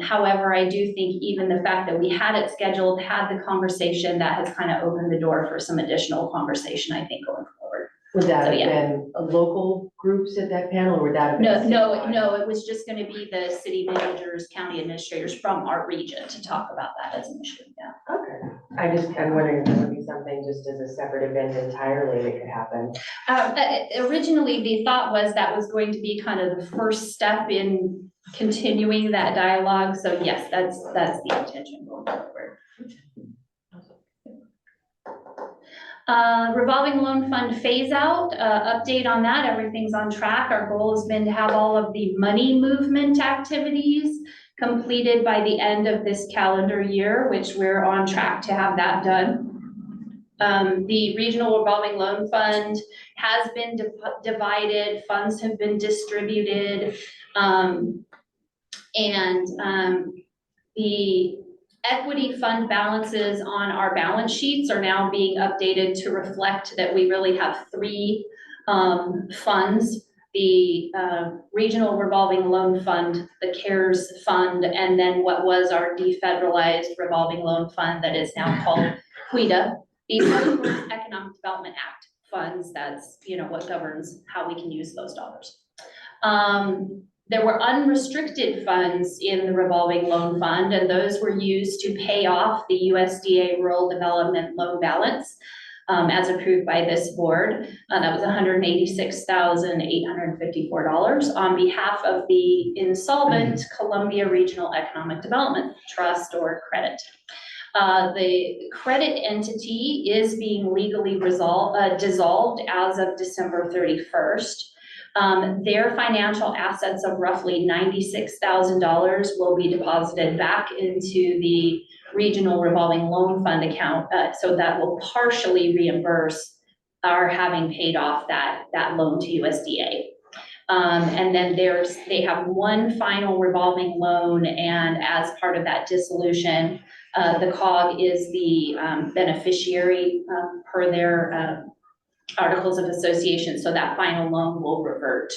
However, I do think even the fact that we had it scheduled, had the conversation, that has kind of opened the door for some additional conversation, I think, going forward. Would that So, have yeah. been local groups at that panel, or would that have been? No, it was just gonna be the city managers, county administrators from our region to talk about that as an issue, yeah. Okay. I'm wondering if there would be something just as a separate event entirely that could happen. Originally, the thought was that was going to be kind of the first step in continuing that dialogue, so yes, that's the intention going forward. Revolving loan fund phase out, update on that. Everything's on track. Our goal has been to have all of the money movement activities completed by the end of this calendar year, which we're on track to have that done. The regional revolving loan fund has been divided, funds have been distributed, the equity fund balances on our balance sheets are now being updated to reflect that we really have three funds: the regional revolving loan fund, the CARES fund, and then what was our defederalized revolving loan fund that is now called QUIDA. These are Economic Development Act funds. That's, you know, what governs how we can use those dollars. There were unrestricted funds in the revolving loan fund, and those were used to pay off the USDA Rural Development loan balance as approved by this board. That was $186,854 on behalf of the insolvent Columbia Regional Economic Development Trust, or credit. The credit entity is being legally dissolved as of December 31st. Their financial assets of roughly $96,000 will be deposited back into the regional revolving loan fund account, so that will partially reimburse our having paid off that loan to USDA. And then they have one final revolving loan, and as part of that dissolution, the COG is the beneficiary per their articles of association, so that final loan will revert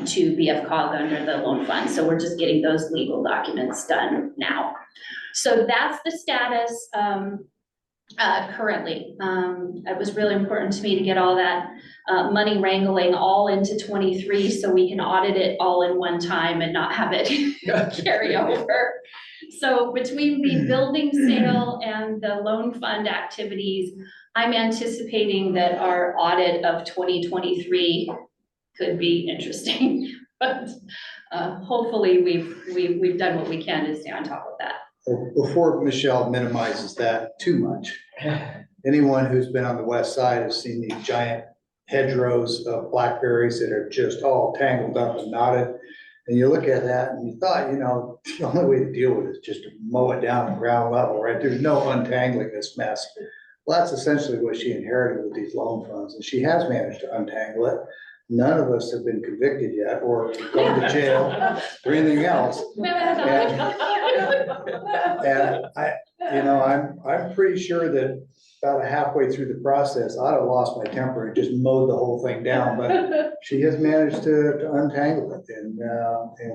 to BFCOG under the loan fund. So we're just getting those legal documents done now. So that's the status currently. It was really important to me to get all that money wrangling all into 23 so we can audit it all in one time and not have it carry over. So between the building sale and the loan fund activities, I'm anticipating that our audit of 2023 could be interesting, but hopefully we've done what we can to stay on top of that. Before Michelle minimizes that too much, anyone who's been on the west side has seen these giant hedgerows of blackberries that are just all tangled up and knotted. And you look at that and you thought, you know, the only way to deal with it is just to mow it down at ground level, right? There's no untangling this mess. Well, that's essentially what she inherited with these loan funds, and she has managed to untangle it. None of us have been convicted yet or gone to jail or anything else. And I'm pretty sure that about halfway through the process, I'd have lost my temper and just mowed the whole thing down, but she has managed to untangle it, and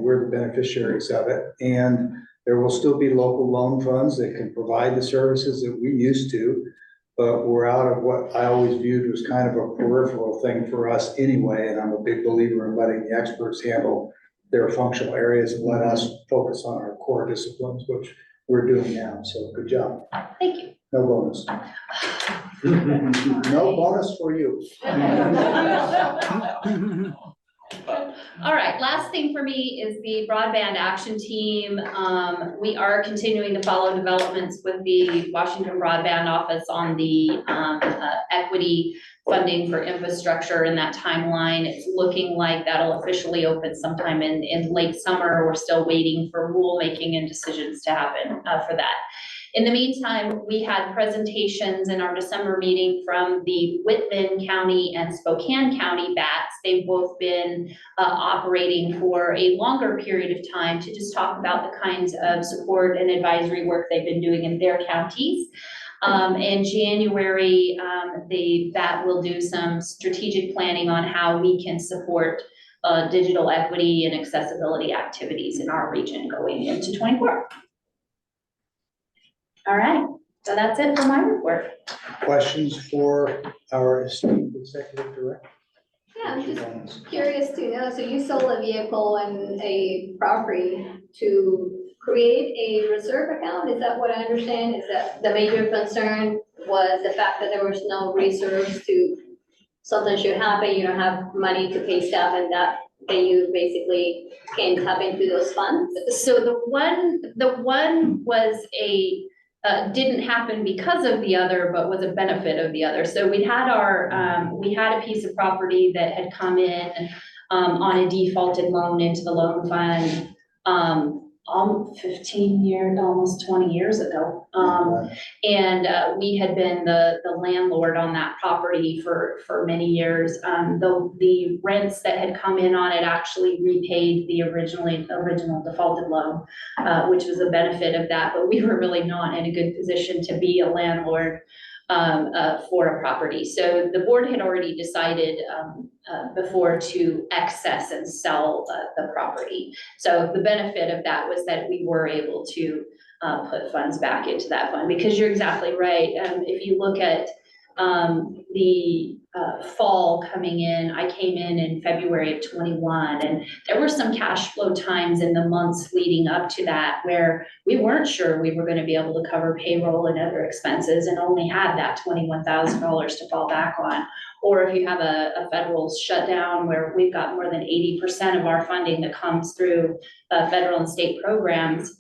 we're the beneficiaries of it. And there will still be local loan funds that can provide the services that we used to, but we're out of what I always viewed was kind of a peripheral thing for us anyway. And I'm a big believer in letting the experts handle their functional areas and let us focus on our core disciplines, which we're doing now. So good job. Thank you. No bonus. No bonus for you. All right, last thing for me is the broadband action team. We are continuing to follow developments with the Washington Broadband Office on the equity funding for infrastructure in that timeline. It's looking like that'll officially open sometime in late summer. We're still waiting for rulemaking and decisions to happen for that. In the meantime, we had presentations in our December meeting from the Whitman County and Spokane County BATs. They've both been operating for a longer period of time to just talk about the kinds of support and advisory work they've been doing in their counties. In January, the BAT will do some strategic planning on how we can support digital equity and accessibility activities in our region going into 24. All right, so that's it for my report. Questions for our esteemed executive director? Yeah, I'm just curious to know, so you sold a vehicle and a property to create a reserve account? Is that what I understand? Is that the major concern was the fact that there was no reserves to, something should happen, you don't have money to pay staff and that you basically can tap into those funds? So the one was didn't happen because of the other, but was a benefit of the other. So we had we had a piece of property that had come in on a defaulted loan into the loan fund 15 years, almost 20 years ago. And we had been the landlord on that property for many years. The rents that had come in on it actually repaid the original defaulted loan, which was a benefit of that, but we were really not in a good position to be a landlord for a property. So the board had already decided before to access and sell the property. So the benefit of that was that we were able to put funds back into that fund, because you're exactly right. If you look at the fall coming in, I came in February of 21, and there were some cash flow times in the months leading up to that where we weren't sure we were going to be able to cover payroll and other expenses and only had that $21,000 to fall back on. Or if you have a federal shutdown where we've got more than 80% of our funding that comes through federal and state programs,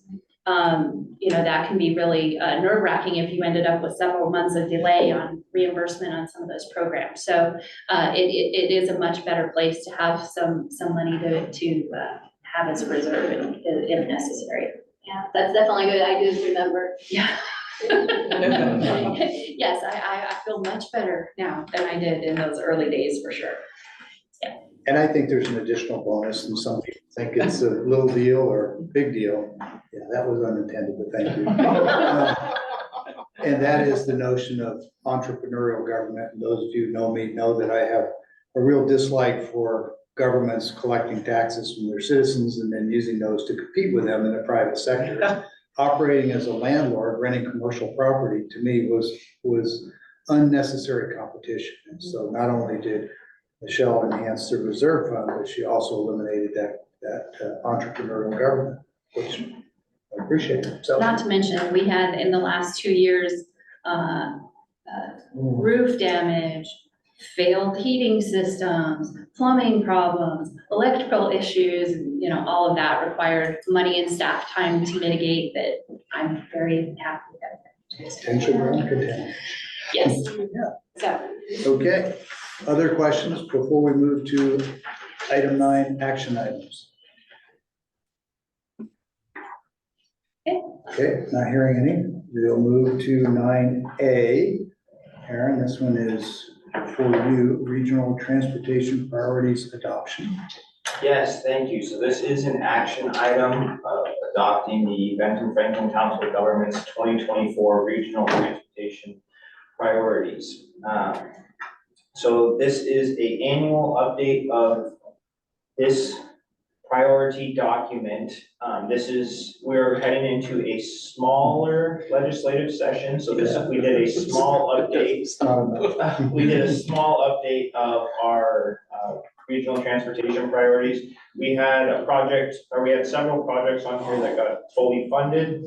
you know, that can be really nerve-wracking if you ended up with several months of delay on reimbursement on some of those programs. So it is a much better place to have some money to have as a reserve if necessary. Yeah, that's definitely good. I do remember. Yeah. Yes, I feel much better now than I did in those early days for sure. Yeah. And I think there's an additional bonus, and some people think it's a little deal or big deal. Yeah, that was unintended, but thank you. And that is the notion of entrepreneurial government. And those of you who know me know that I have a real dislike for governments collecting taxes from their citizens and then using those to compete with them in the private sector. Operating as a landlord, renting commercial property, to me was unnecessary competition. And so not only did Michelle enhanced the reserve fund, but she also eliminated that entrepreneurial government, which I appreciate. So, not to mention, we had in the last 2 years, roof damage, failed heating systems, plumbing problems, electrical issues, you know, all of that required money and staff time to mitigate that. I'm very happy that. Potential ground contamination. Yes. Yeah. So. Okay. Other questions before we move to item 9, action items? Okay, not hearing any. We'll move to 9A. Aaron, this one is for you, regional transportation priorities adoption. Yes, thank you. So this is an action item of adopting the Benton-Franklin Council of Governments 2024 Regional Transportation Priorities. So this is an annual update of this priority document. We're heading into a smaller legislative session. So we did a small update. We did a small update of our regional transportation priorities. We had several projects on here that got fully funded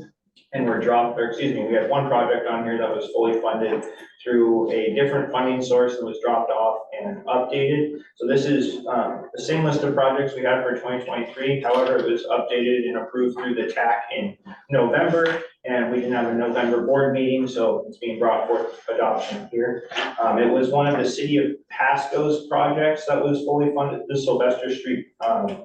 and were we had one project on here that was fully funded through a different funding source that was dropped off, and updated. So this is the same list of projects we had for 2023. However, it was updated and approved through the TAC in November, and we didn't have a November board meeting, so it's being brought forth for adoption here. It was one of the city of Pasco's projects that was fully funded, the Sylvester Street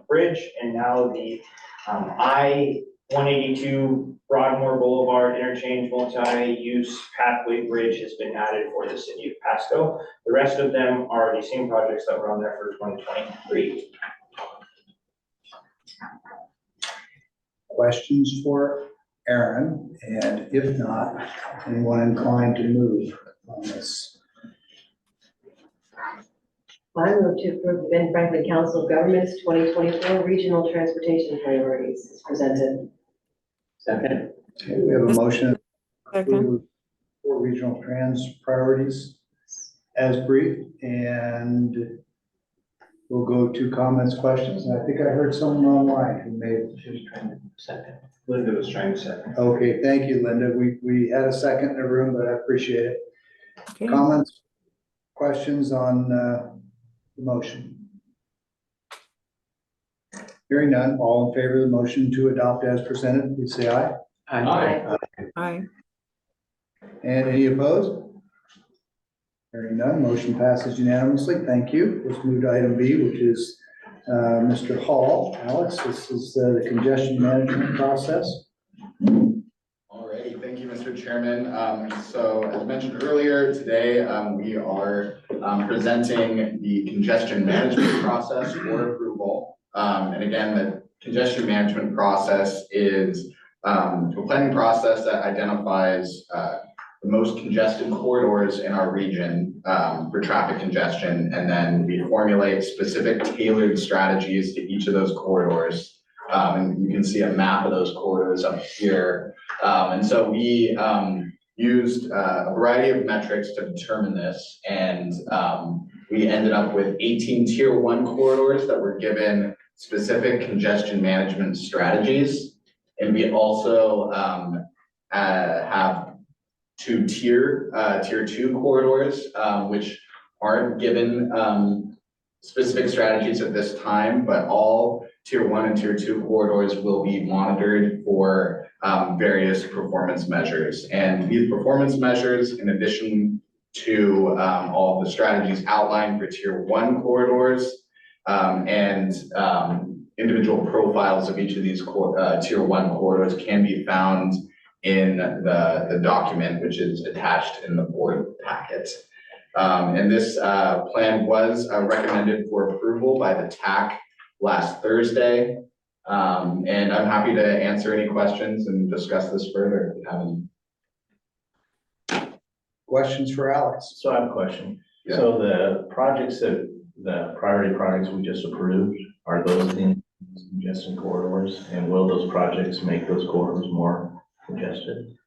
Bridge, and now the I-182 Broadmoor Boulevard Interchange Multi-Use Pathway Bridge has been added for the city of Pasco. The rest of them are the same projects that were on there for 2023. Questions for Aaron? And if not, anyone inclined to move on this? I move to approve the Benton-Franklin Council of Governments 2024 Regional Transportation Priorities as presented. Second. Okay, we have a motion Second. for regional trans priorities as briefed, and we'll go to comments, questions. And I think I heard someone online who made. She was trying to second. Linda was trying to second. Okay, thank you, Linda. We had a second in the room, but I appreciate it. Okay. Comments, questions on the motion? Hearing none, all in favor of the motion to adopt as presented, please say aye. Aye. Aye. And any opposed? Hearing none, motion passes unanimously. Thank you. Let's move to item B, which is Mr. Hall. Alex, this is the congestion management process. Alrighty, thank you, Mr. Chairman. So as mentioned earlier, today we are presenting the congestion management process for approval. And again, the congestion management process is a planning process that identifies the most congested corridors in our region for traffic congestion, and then we formulate specific tailored strategies to each of those corridors. And you can see a map of those corridors up here. And so we used a variety of metrics to determine this, and we ended up with 18 tier 1 corridors that were given specific congestion management strategies. And we also have two tier 2 corridors, which aren't given specific strategies at this time, but all tier 1 and tier 2 corridors will be monitored for various performance measures. And these performance measures, in addition to all of the strategies outlined for tier 1 corridors, and individual profiles of each of these tier 1 corridors, can be found in the document, which is attached in the board packet. And this plan was recommended for approval by the TAC last Thursday. And I'm happy to answer any questions and discuss this further if you have any. Questions for Alex? So I have a question. Yeah. So the projects the priority projects we just approved, are those in congestion corridors? And will those projects make those corridors more congested?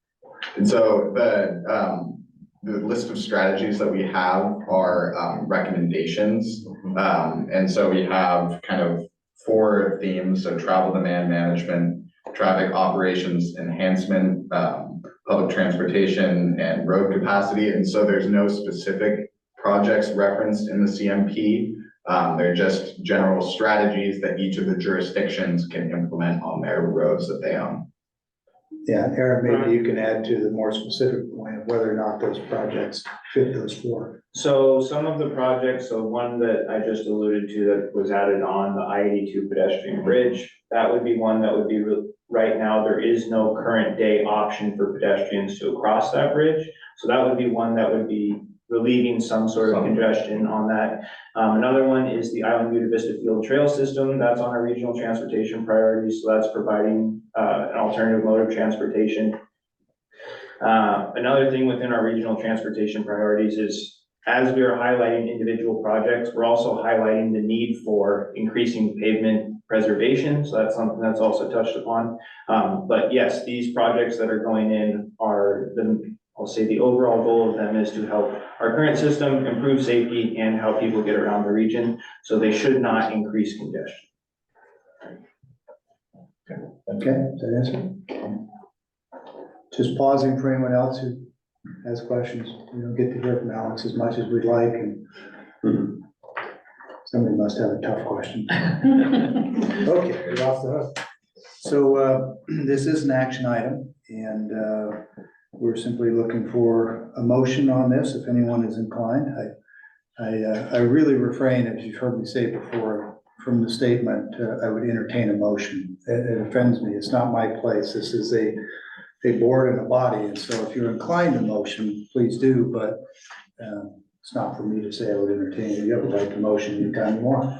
And so the list of strategies that we have are recommendations. And so we have kind of 4 themes: so travel demand management, traffic operations enhancement, public transportation, and road capacity. And so there's no specific projects referenced in the CMP. They're just general strategies that each of the jurisdictions can implement on their roads that they own. Yeah, Aaron, maybe you can add to the more specific point of whether or not those projects fit those 4. So some of the projects, so one that I just alluded to that was added on the I-82 pedestrian bridge, that would be one that would be, right now, there is no current day option for pedestrians to cross that bridge. So that would be one that would be relieving some sort of congestion on that. Another one is the Island View to Vista Field Trail System. That's on our regional transportation priorities. So that's providing an alternative mode of transportation. Another thing within our regional transportation priorities is, as we are highlighting individual projects, we're also highlighting the need for increasing pavement preservation. So that's something that's also touched upon. But yes, these projects that are going in are I'll say the overall goal of them is to help our current system improve safety and how people get around the region. So they should not increase congestion. Okay, does that answer? Just pausing for anyone else who has questions. We don't get to hear from Alex as much as we'd like, and must have a tough question. Okay, we're off the hook. So this is an action item, and we're simply looking for a motion on this, if anyone is inclined. I really refrain, as you've heard me say before, from the statement, I would entertain a motion. It offends me. It's not my place. This is a board and a body, and so if you're inclined to motion, please do, but it's not for me to say I would entertain it. You have a right to motion anytime you want.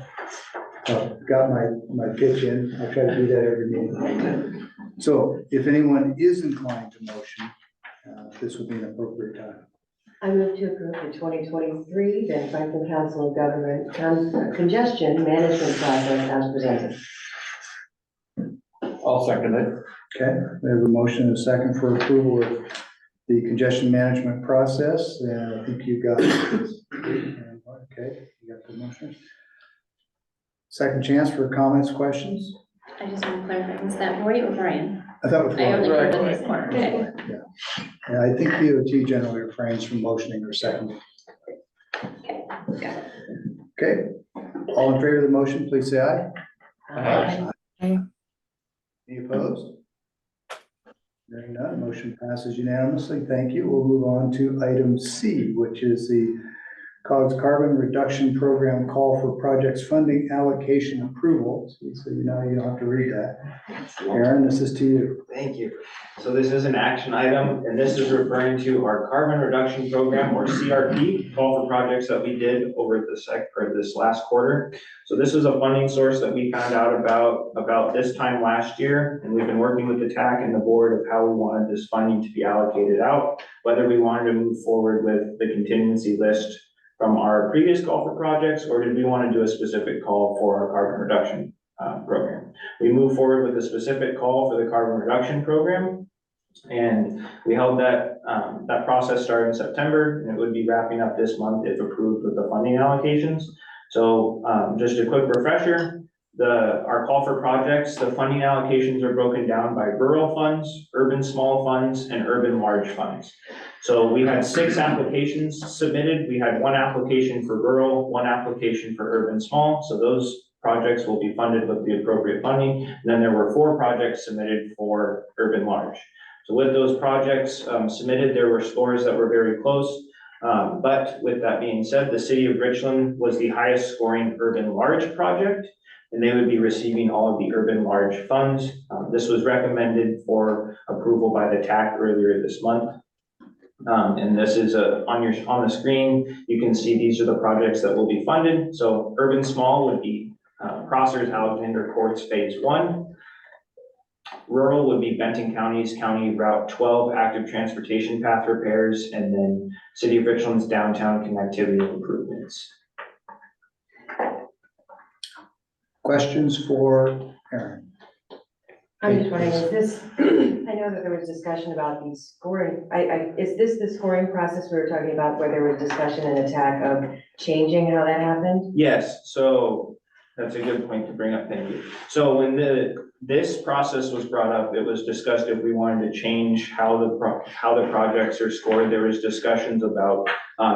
Got my pitch in. I try to do that every meeting. So if anyone is inclined to motion, this would be an appropriate time. I move to approve the 2023 Benton-Franklin Council of Government Congestion Management Process as presented. I'll second it. Okay, we have a motion and a second for approval of the congestion management process, and I think you got this. Okay, you got the motion. Second chance for comments, questions? I just want to clarify, was that Roy or Brian? I thought it was I only Roy. heard the his part, okay. Yeah, I think DOT generally refrains from motioning or seconding. Okay, got it. Okay, all in favor of the motion, please say aye. Aye. Any opposed? Hearing none, motion passes unanimously. Thank you. We'll move on to item C, which is the COG's Carbon Reduction Program Call for Projects Funding Allocation Approval. So you know you don't have to read that. Aaron, this is to you. Thank you. So this is an action item, and this is referring to our carbon reduction program, or CRP, call for projects that we did over this last quarter. So this is a funding source that we found out about this time last year, and we've been working with the TAC and the board of how we wanted this funding to be allocated out, whether we wanted to move forward with the contingency list from our previous call for projects, or did we want to do a specific call for our carbon reduction program. We moved forward with a specific call for the carbon reduction program, and we held that process started in September, and it would be wrapping up this month if approved with the funding allocations. So just a quick refresher, our call for projects, the funding allocations are broken down by rural funds, urban small funds, and urban large funds. So we had 6 applications submitted. We had 1 application for rural, 1 application for urban small. So those projects will be funded with the appropriate funding. And then there were 4 projects submitted for urban large. So with those projects submitted, there were scores that were very close. But with that being said, the city of Richland was the highest scoring urban large project, and they would be receiving all of the urban large funds. This was recommended for approval by the TAC earlier this month. And this is on the screen, you can see these are the projects that will be funded. So urban small would be Prosser's Alexander Courts Phase 1. Rural would be Benton County's County Route 12 active transportation path repairs, and then City of Richland's downtown connectivity improvements. Questions for Aaron? I'm just wondering, is this, I know that there was discussion about the scoring, is this the scoring process we were talking about where there was discussion and attack of changing how that happened? Yes, so that's a good point to bring up, thank you. So when this process was brought up, it was discussed if we wanted to change how the projects are scored. There was discussions about,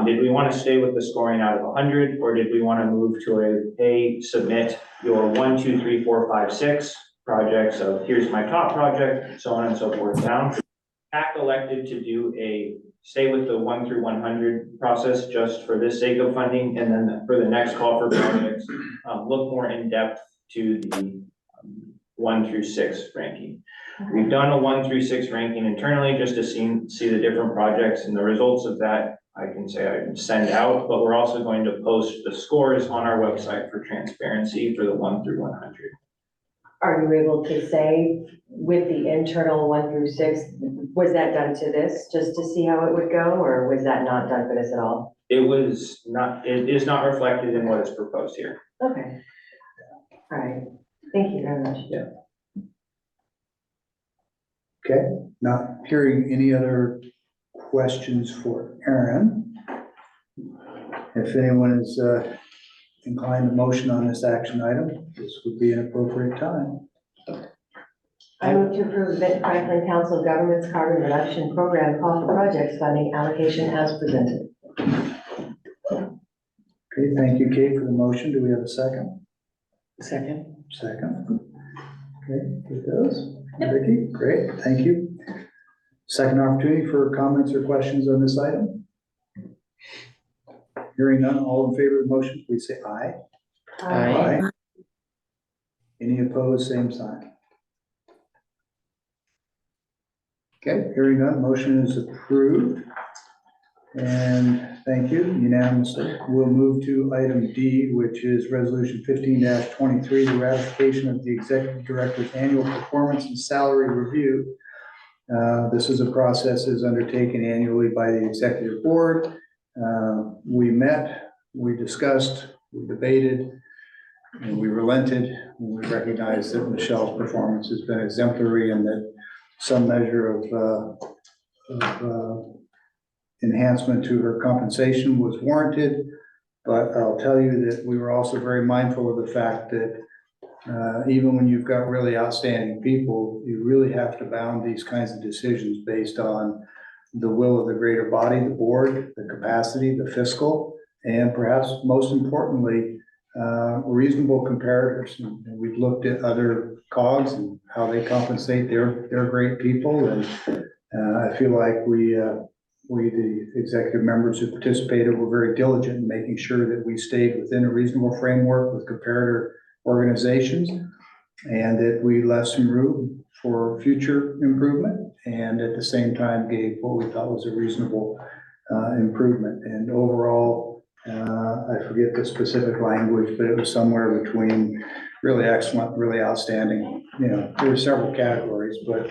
did we want to stay with the scoring out of 100, or did we want to move to submit your 1, 2, 3, 4, 5, 6 projects of here's my top project, so on and so forth down. TAC elected to do stay with the 1 through 100 process just for this sake of funding, and then for the next call for projects, look more in depth to the 1 through 6 ranking. We've done a 1 through 6 ranking internally just to see the different projects, and the results of that I can say I can send out, but we're also going to post the scores on our website for transparency for the 1 through 100. Are you able to say with the internal 1 through 6, was that done to this just to see how it would go, or was that not done for this at all? It is not reflected in what is proposed here. Okay. All right. Thank you very much. Yeah. Okay, not hearing any other questions for Aaron. If anyone is inclined to motion on this action item, this would be an appropriate time. I move to approve the Benton-Franklin Council of Governments Carbon Reduction Program Call for Projects Funding Allocation as presented. Okay, Okay, thank you, Kate, for the motion. Do we have a second? Second. Second. Okay, it does. Vicky, great, thank you. Second opportunity for comments or questions on this item. Hearing none, all in favor of the motion, please say aye. Aye. Any opposed, same sign. Okay, hearing none, motion is approved. And thank you, unanimously. We'll move to item D, which is resolution 15-23, the ratification of the executive director's annual performance and salary review. This is a process that is undertaken annually by the executive board. We met, we discussed, we debated, and we relented when we recognized that Michelle's performance has been exemplary and that some measure of enhancement to her compensation was warranted. But I'll tell you that we were also very mindful of the fact that even when you've got really outstanding people, you really have to bound these kinds of decisions based on the will of the greater body, the board, the capacity, the fiscal, and perhaps most importantly, reasonable comparators. And we've looked at other COGs and how they compensate their great people. And I feel like we, the executive members who participated, were very diligent in making sure that we stayed within a reasonable framework with comparator organizations, and that we left some room for future improvement, and at the same time gave what we thought was a reasonable improvement. And overall, I forget the specific language, but it was somewhere between really excellent, really outstanding. You know, there were several categories, but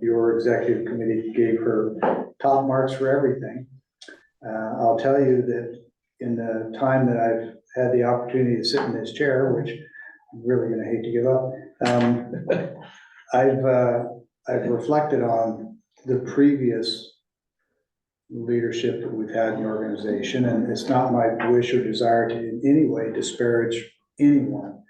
your executive committee gave her top marks for everything. I'll tell you that in the time that I've had the opportunity to sit in this chair, which I'm really going to hate to give up, I've reflected on the previous leadership that we've had in the organization, and it's not my wish or desire to in any way disparage anyone.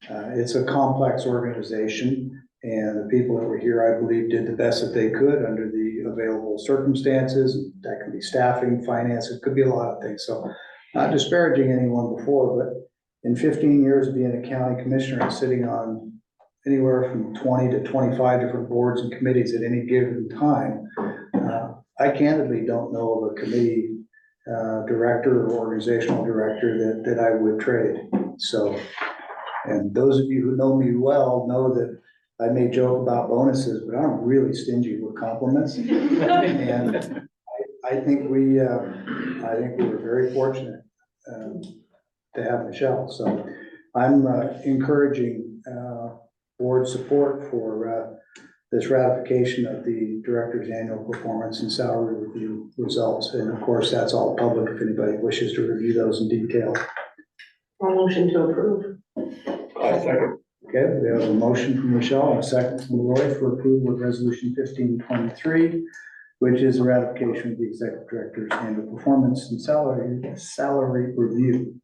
It's a complex organization, and the people that were here, I believe, did the best that they could under the available circumstances. That can be staffing, finance, it could be a lot of things. So not disparaging anyone before, but in 15 years of being a county commissioner and sitting on anywhere from 20 to 25 different boards and committees at any given time, I candidly don't know of a committee director or organizational director that I would trade. So, and those of you who know me well know that I may joke about bonuses, but I'm really stingy with compliments. And I think we were very fortunate to have Michelle. So I'm encouraging board support for this ratification of the director's annual performance and salary review results. And of course, that's all public if anybody wishes to review those in detail. Motion to approve. Okay, we have a motion from Michelle and a second from Roy for approval of resolution 1523, which is a ratification of the executive director's annual performance and salary review.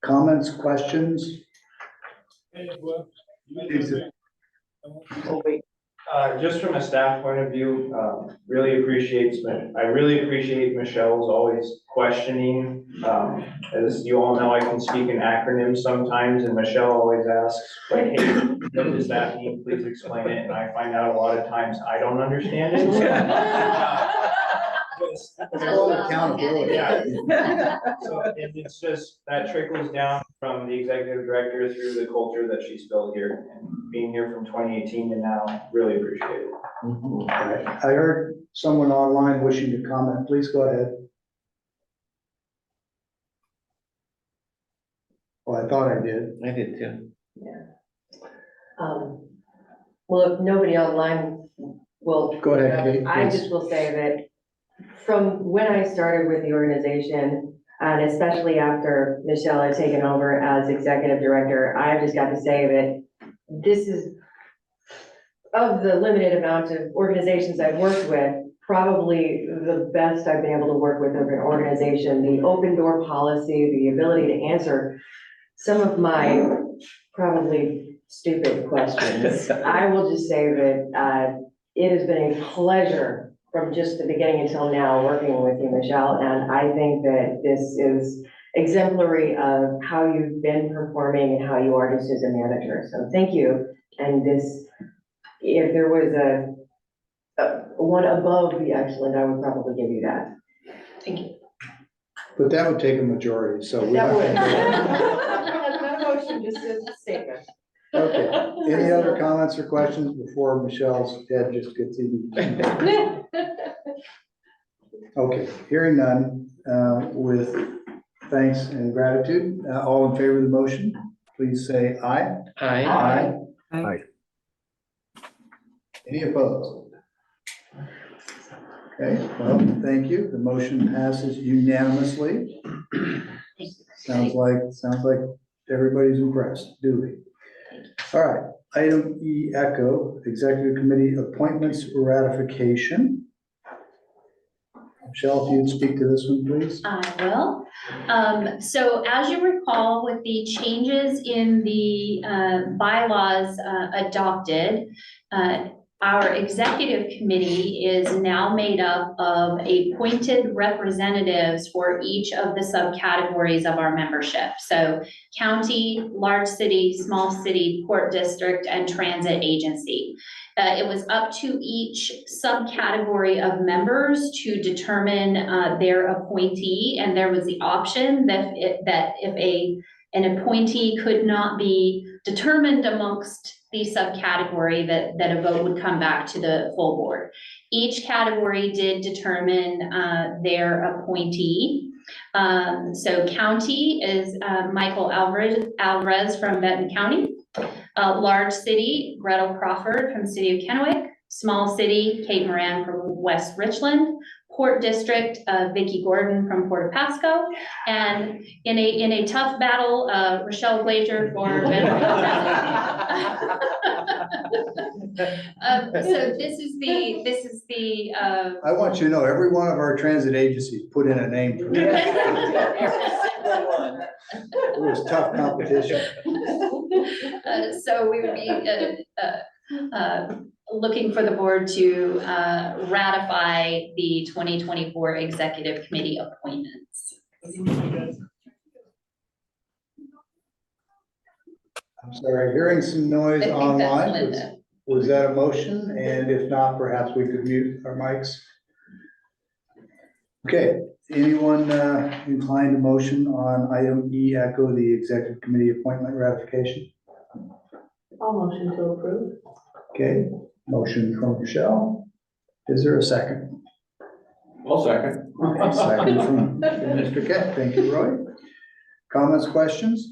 Comments, questions? Just from a staff point of view, I really appreciate Michelle's always questioning. As you all know, I can speak in acronyms sometimes, and Michelle always asks, like, hey, what does that mean? Please explain it. And I find out a lot of times I don't understand it. It's called accountability. Yeah. So, and it's just, that trickles down from the executive director through the culture that she's built here, and being here from 2018 to now, really appreciate it. Okay. I heard someone online wishing to comment. Please go ahead. Well, I thought I did. I did too. Well, if nobody online will. Go ahead, Kate, I please. just will say that from when I started with the organization, and especially after Michelle had taken over as executive director, I've just got to say that this is, of the limited amount of organizations I've worked with, probably the best I've been able to work with of an organization. The open door policy, the ability to answer some of my probably stupid questions. I will just say that it has been a pleasure from just the beginning until now working with you, Michelle, and I think that this is exemplary of how you've been performing and how you are just as a manager. So thank you. And this, if there was a one above the excellent, I would probably give you that. Thank you. But that would take a majority, so. we're That not would. gonna- That's not a motion, just a statement. Okay, any other comments or questions before Michelle's head just gets even? Okay, hearing none, with thanks and gratitude, all in favor of the motion, please say aye. Aye. Aye. Any opposed? Okay, well, thank you. The motion passes unanimously. Sounds like everybody's impressed, duly. All right, item E echo, Executive Committee Appointments Ratification. Michelle, if you'd speak to this one, please. I will. So as you recall, with the changes in the bylaws adopted, our executive committee is now made up of appointed representatives for each of the subcategories of our membership. So county, large city, small city, port district, and transit agency. It was up to each subcategory of members to determine their appointee, and there was the option that if an appointee could not be determined amongst the subcategory, that a vote would come back to the full board. Each category did determine their appointee. So county is Michael Alvarez from Benton County. Large city, Gretel Crawford from City of Kennewick. Small city, Kate Moran from West Richland. Port District, Vicki Gordon from Port Pasco. And in a tough battle, Rochelle Glazier for so this is the I want you to know, every one of our transit agencies put in a name for it. It was tough competition. So we would be looking for the board to ratify the 2024 Executive Committee appointments. I'm sorry, hearing some noise I think that's online. Linda. Was that a motion? And if not, perhaps we could mute our mics. Okay, anyone inclined to motion on item E echo the Executive Committee appointment ratification? I'll motion to approve. Okay, motion from Michelle. Is there a second? I'll second. Okay, second from Mr. Kett. Thank you, Roy. Comments, questions?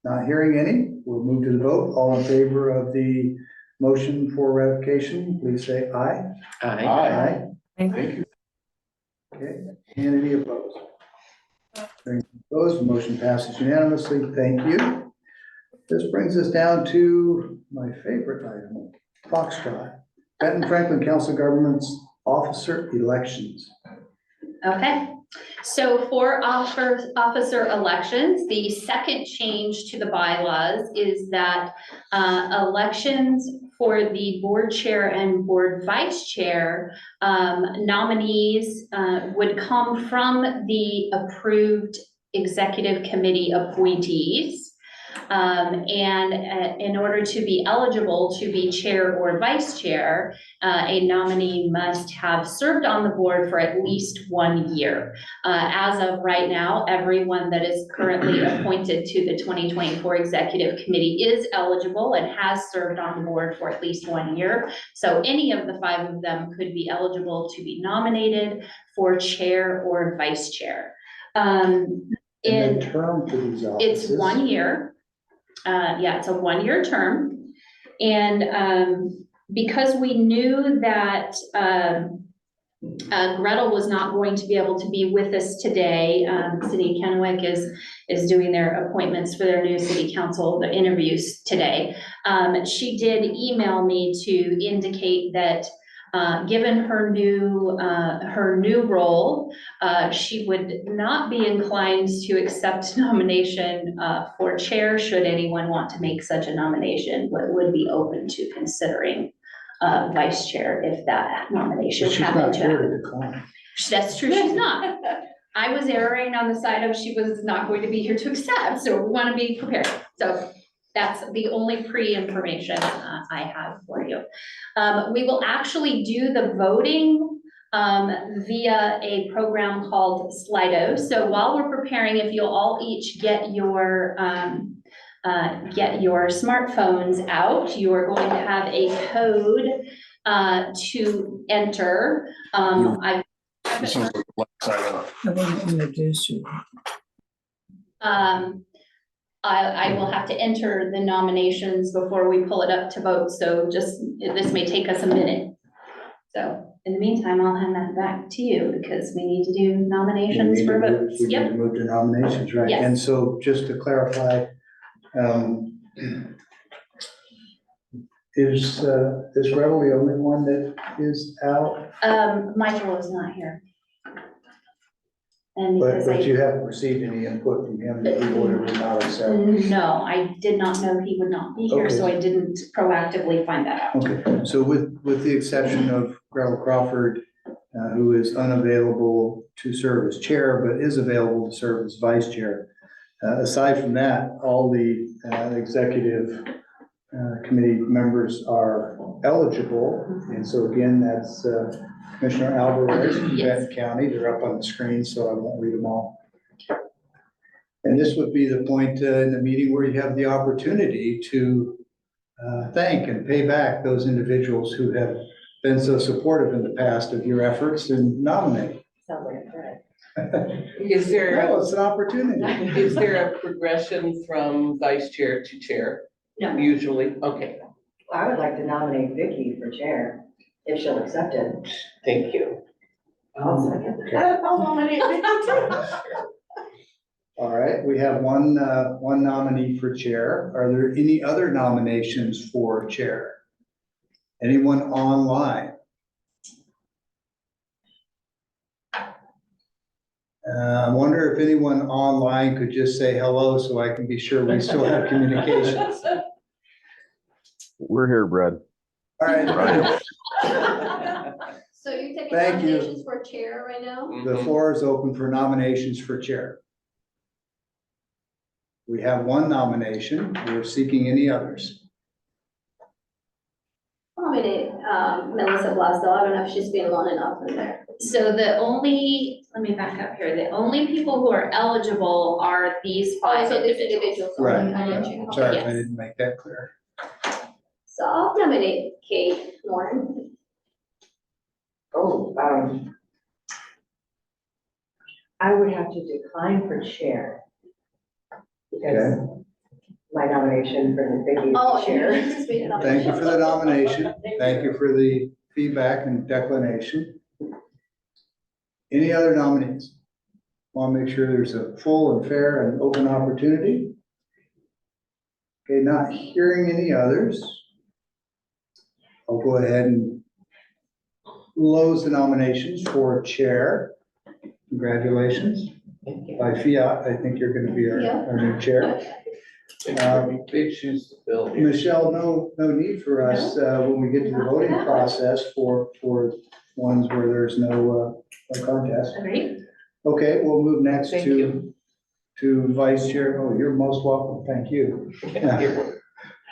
Not hearing any, we'll move to the vote. All in favor of the motion for ratification, please say aye. Aye. Aye. Thank you. Okay, and any opposed? Hearing opposed, the motion passes unanimously. Thank you. This brings us down to my favorite item, Foxtrot. Benton-Franklin Council of Governments Officer Elections. Okay, so for officer elections, the second change to the bylaws is that elections for the board chair and board vice chair nominees would come from the approved executive committee appointees. And in order to be eligible to be chair or vice chair, a nominee must have served on the board for at least 1 year. As of right now, everyone that is currently appointed to the 2024 Executive Committee is eligible and has served on the board for at least 1 year. So any of the 5 of them could be eligible to be nominated for chair or vice chair. And the term for these offices? It's 1 year. Yeah, it's a 1-year term. And because we knew that Gretel was not going to be able to be with us today, City of Kennewick is doing their appointments for their new city council, the interviews today. She did email me to indicate that given her new role, she would not be inclined to accept nomination for chair should anyone want to make such a nomination, but would be open to considering vice chair if that nomination She's happened not to here happen. to decline. That's true, she's not. I was erring on the side of she was not going to be here to accept, so we want to be prepared. So that's the only pre-information I have for you. We will actually do the voting via a program called Slido. So while we're preparing, if you'll all each get your smartphones out, you are going to have a code to enter. I will have to enter the nominations before we pull it up to vote, so this may take us a minute. So in the meantime, I'll hand that back to you because we need to do nominations for votes. We need to move to nominations, right? Yes. And so just to clarify, is Gretel the only one that is out? Michael is not here. And because But you haven't received any input from him that he would or would not accept? No, I did not know he would not be here, so Okay. I didn't proactively find that out. Okay, so with the exception of Gretel Crawford, who is unavailable to serve as chair, but is available to serve as vice chair. Aside from that, all the executive committee members are eligible. And so again, that's Commissioner Alvarez from Yes. Benton County. They're up on the screen, so I won't read them all. And this would be the point in the meeting where you have the opportunity to thank and pay back those individuals who have been so supportive in the past of your efforts and nominate. Sounds like a threat. Is there, No, it's an opportunity. is there a progression from vice chair to chair No. usually? Okay, I would like to nominate Vicky for chair, if she'll accept it. thank you. I'll second. I'll nominate Vicky too. All right, we have one nominee for chair. Are there any other nominations for chair? Anyone online? I wonder if anyone online could just say hello so I can be sure we still have communications. We're here, Brad. All right, So you're taking Thank you. nominations for chair right now? the floor is open for nominations for chair. We have one nomination. We're seeking any others. Nominate Melissa Blasto. I don't know if she's been long enough in there. So let me back up here. The only people who are eligible are these Oh, five so these individuals. individuals. only. Right. I didn't check. Sorry if I Yes. didn't make that clear. So I'll nominate Kate Moore. Oh, I would have to decline for chair. Because my nomination for Vicky Oh, is chair. Thank you for the nomination. Thank you for the feedback and declination. Any other nominees? Want to make sure there's a full and fair and open opportunity. Okay, not hearing any others. I'll go ahead and close the nominations for chair. Congratulations. Thank you. By fiat, I think you're going to be our new chair. Big shoes to fill. Michelle, no need for us, when we get to the voting process for ones where there's no contest. Great. Okay, we'll move next Thank to, you. to vice chair. Oh, you're most welcome. Thank you. Here.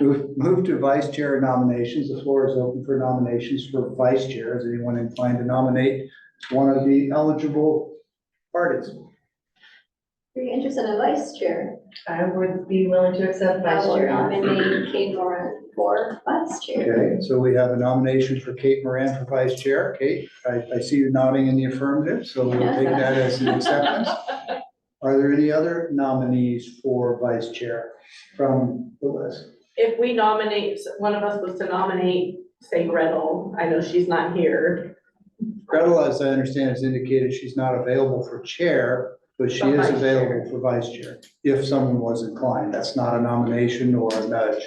Move to vice chair nominations. The floor is open for nominations for vice chair. Is anyone inclined to nominate one of the eligible parties? Are you interested in vice chair? I would be willing to accept I vice will chair. nominate Kate Moore for vice chair. Okay, so we have a nomination for Kate Moran for vice chair. Kate, I see you nodding in the affirmative, so we'll take that as an acceptance. Are there any other nominees for vice chair from the list? If we nominate, one of us was to nominate, say Gretel, I know she's not here. Gretel, as I understand, has indicated she's not available for chair, but she For is vice chair. available for vice chair, if someone was inclined. That's not a nomination or a nudge.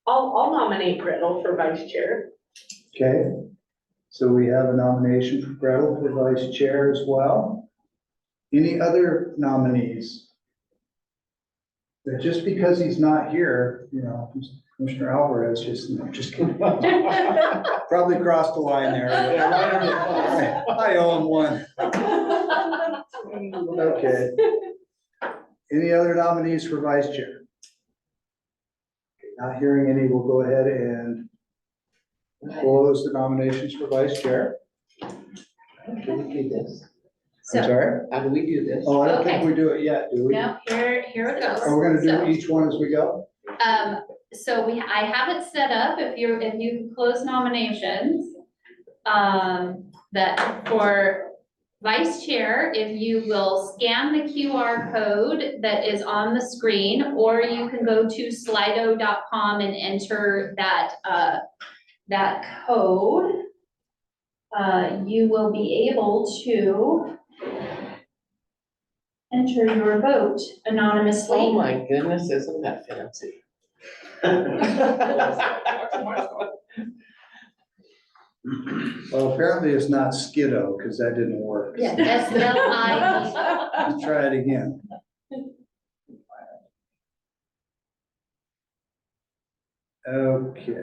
I'll nominate Gretel for vice chair. Okay, so we have a nomination for Gretel for vice chair as well. Any other nominees? That just because he's not here, you know, Commissioner Alvarez just kidding. Probably crossed the line there. I owe him one. Okay. Any other nominees for vice chair? Okay, not hearing any, we'll go ahead and close the nominations for vice chair. How do we do this? I'm sorry? How do we do this? Oh, I don't think Okay. we do it yet, do we? No, here it goes. Are we gonna So- do each one as we go? So I have it set up, if you close nominations, that for vice chair, if you will scan the QR code that is on the screen, or you can go to slido.com and enter that code, you will be able to enter your vote anonymously. Oh my goodness, isn't that fancy? Well, apparently it's not Skiddo, because that didn't work. Yeah, SLID. Let's try it again. Okay.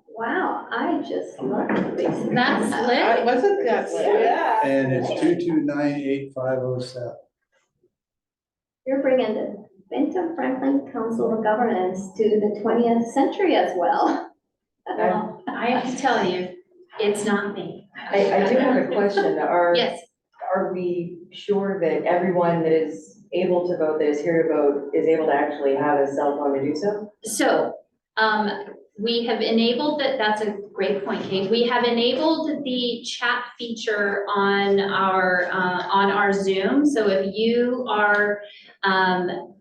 Wow, I just love this. That's lit. Wasn't that slick? And it's 2298507. You're bringing the Benton-Franklin Council of Governments to the 20th century as well. Well, I have to tell you, it's not me. I do have a question. Yes, Are we sure that everyone that is able to vote, that is here to vote, is able to actually have a cell phone to do so? so, we have enabled that's a great point, Kate. We have enabled the chat feature on our Zoom. So if you are,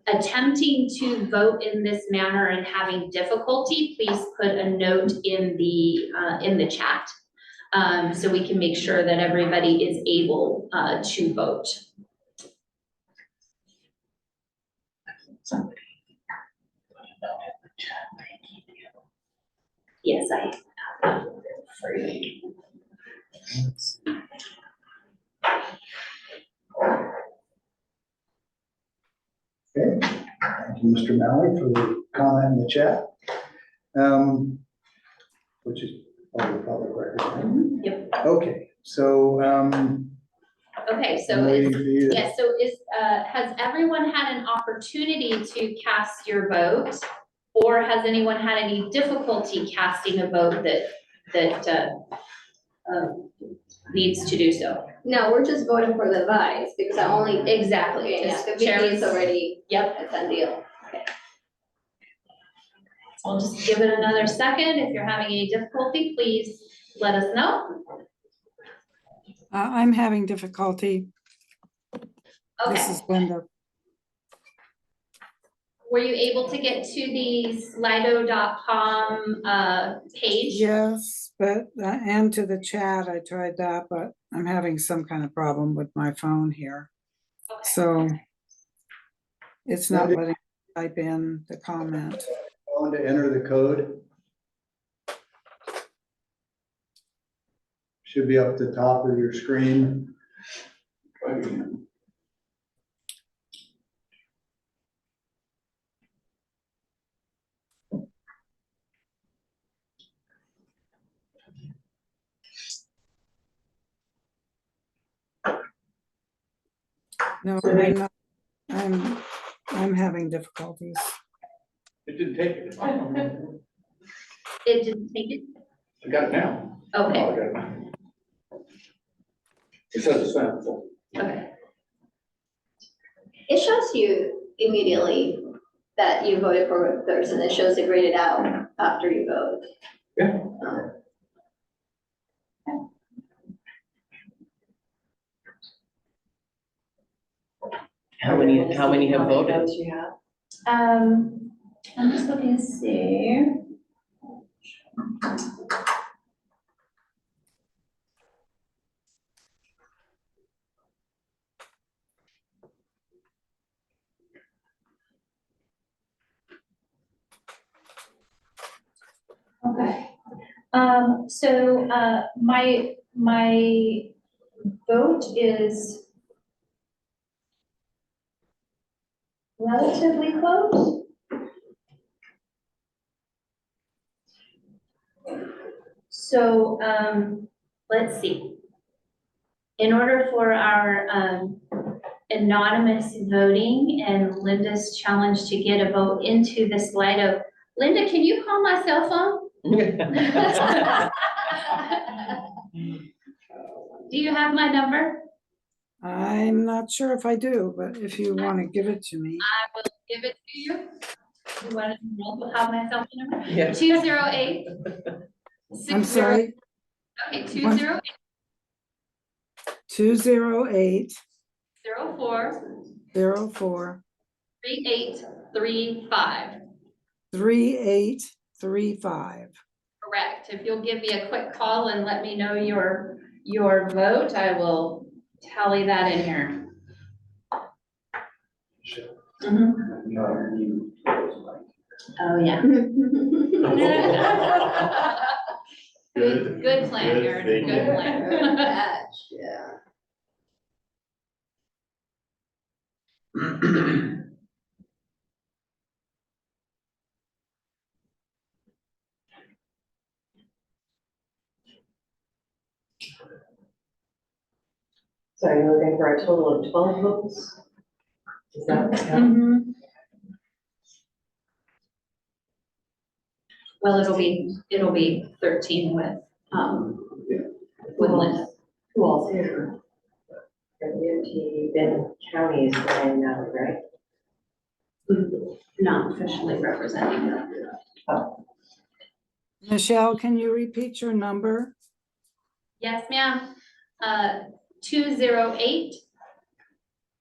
attempting to vote in this manner and having difficulty, please put a note in the chat. So we can make sure that everybody is able, to vote. Yes, I have for you. Okay, thank you, Mr. Malley, for the comment in the chat. Which is part of the public record. Right? Yep. Okay, so, Okay, so I'm waiting is, for you to- yes, so has everyone had an opportunity to cast your vote? Or has anyone had any difficulty casting a vote that needs to do so? No, we're just voting for the vice because I only. Exactly, Yeah, just the VP chair is already Yep, a done deal. I'll just give it another second. If you're having any difficulty, please let us know. I'm having difficulty. This Okay, is Linda. were you able to get to the slido.com page? Yes, but, and to the chat, I tried that, but I'm having some kind of problem with my phone here. Okay. So it's not letting me type in the comment. going to enter the code. Should be up at the top of your screen. No, I'm not, I'm having difficulties. It didn't take it. It didn't take it? I got it now. Okay, I got it now. It says it's not full. okay. It shows you immediately that you voted for a person. It shows it graded out after you vote. Yeah. How many have voted? Votes you have? I'm just looking to see. Okay, so, my vote is relatively close. So, let's see. in order for our anonymous voting and Linda's challenge to get a vote into the Slido, Linda, can you call my cell phone? Do you have my number? I'm not sure if I do, but if you want to give it to me. I will give it to you. You want to have my cell phone number? Yeah. 208. I'm sorry, Okay, 208 04 04 3835. 3835. Correct. If you'll give me a quick call and let me know your vote, I will tally that in here. Mhm. Oh, yeah. Good plan, Aaron, good plan. Yeah. So are you looking for a total of 12 votes? Is that what counts? Mhm. Well, it'll be 13 with Linda. Who else here? The BFT, Benton County is playing now, right? Not officially representing them. Michelle, can you repeat your number? Yes, ma'am. 208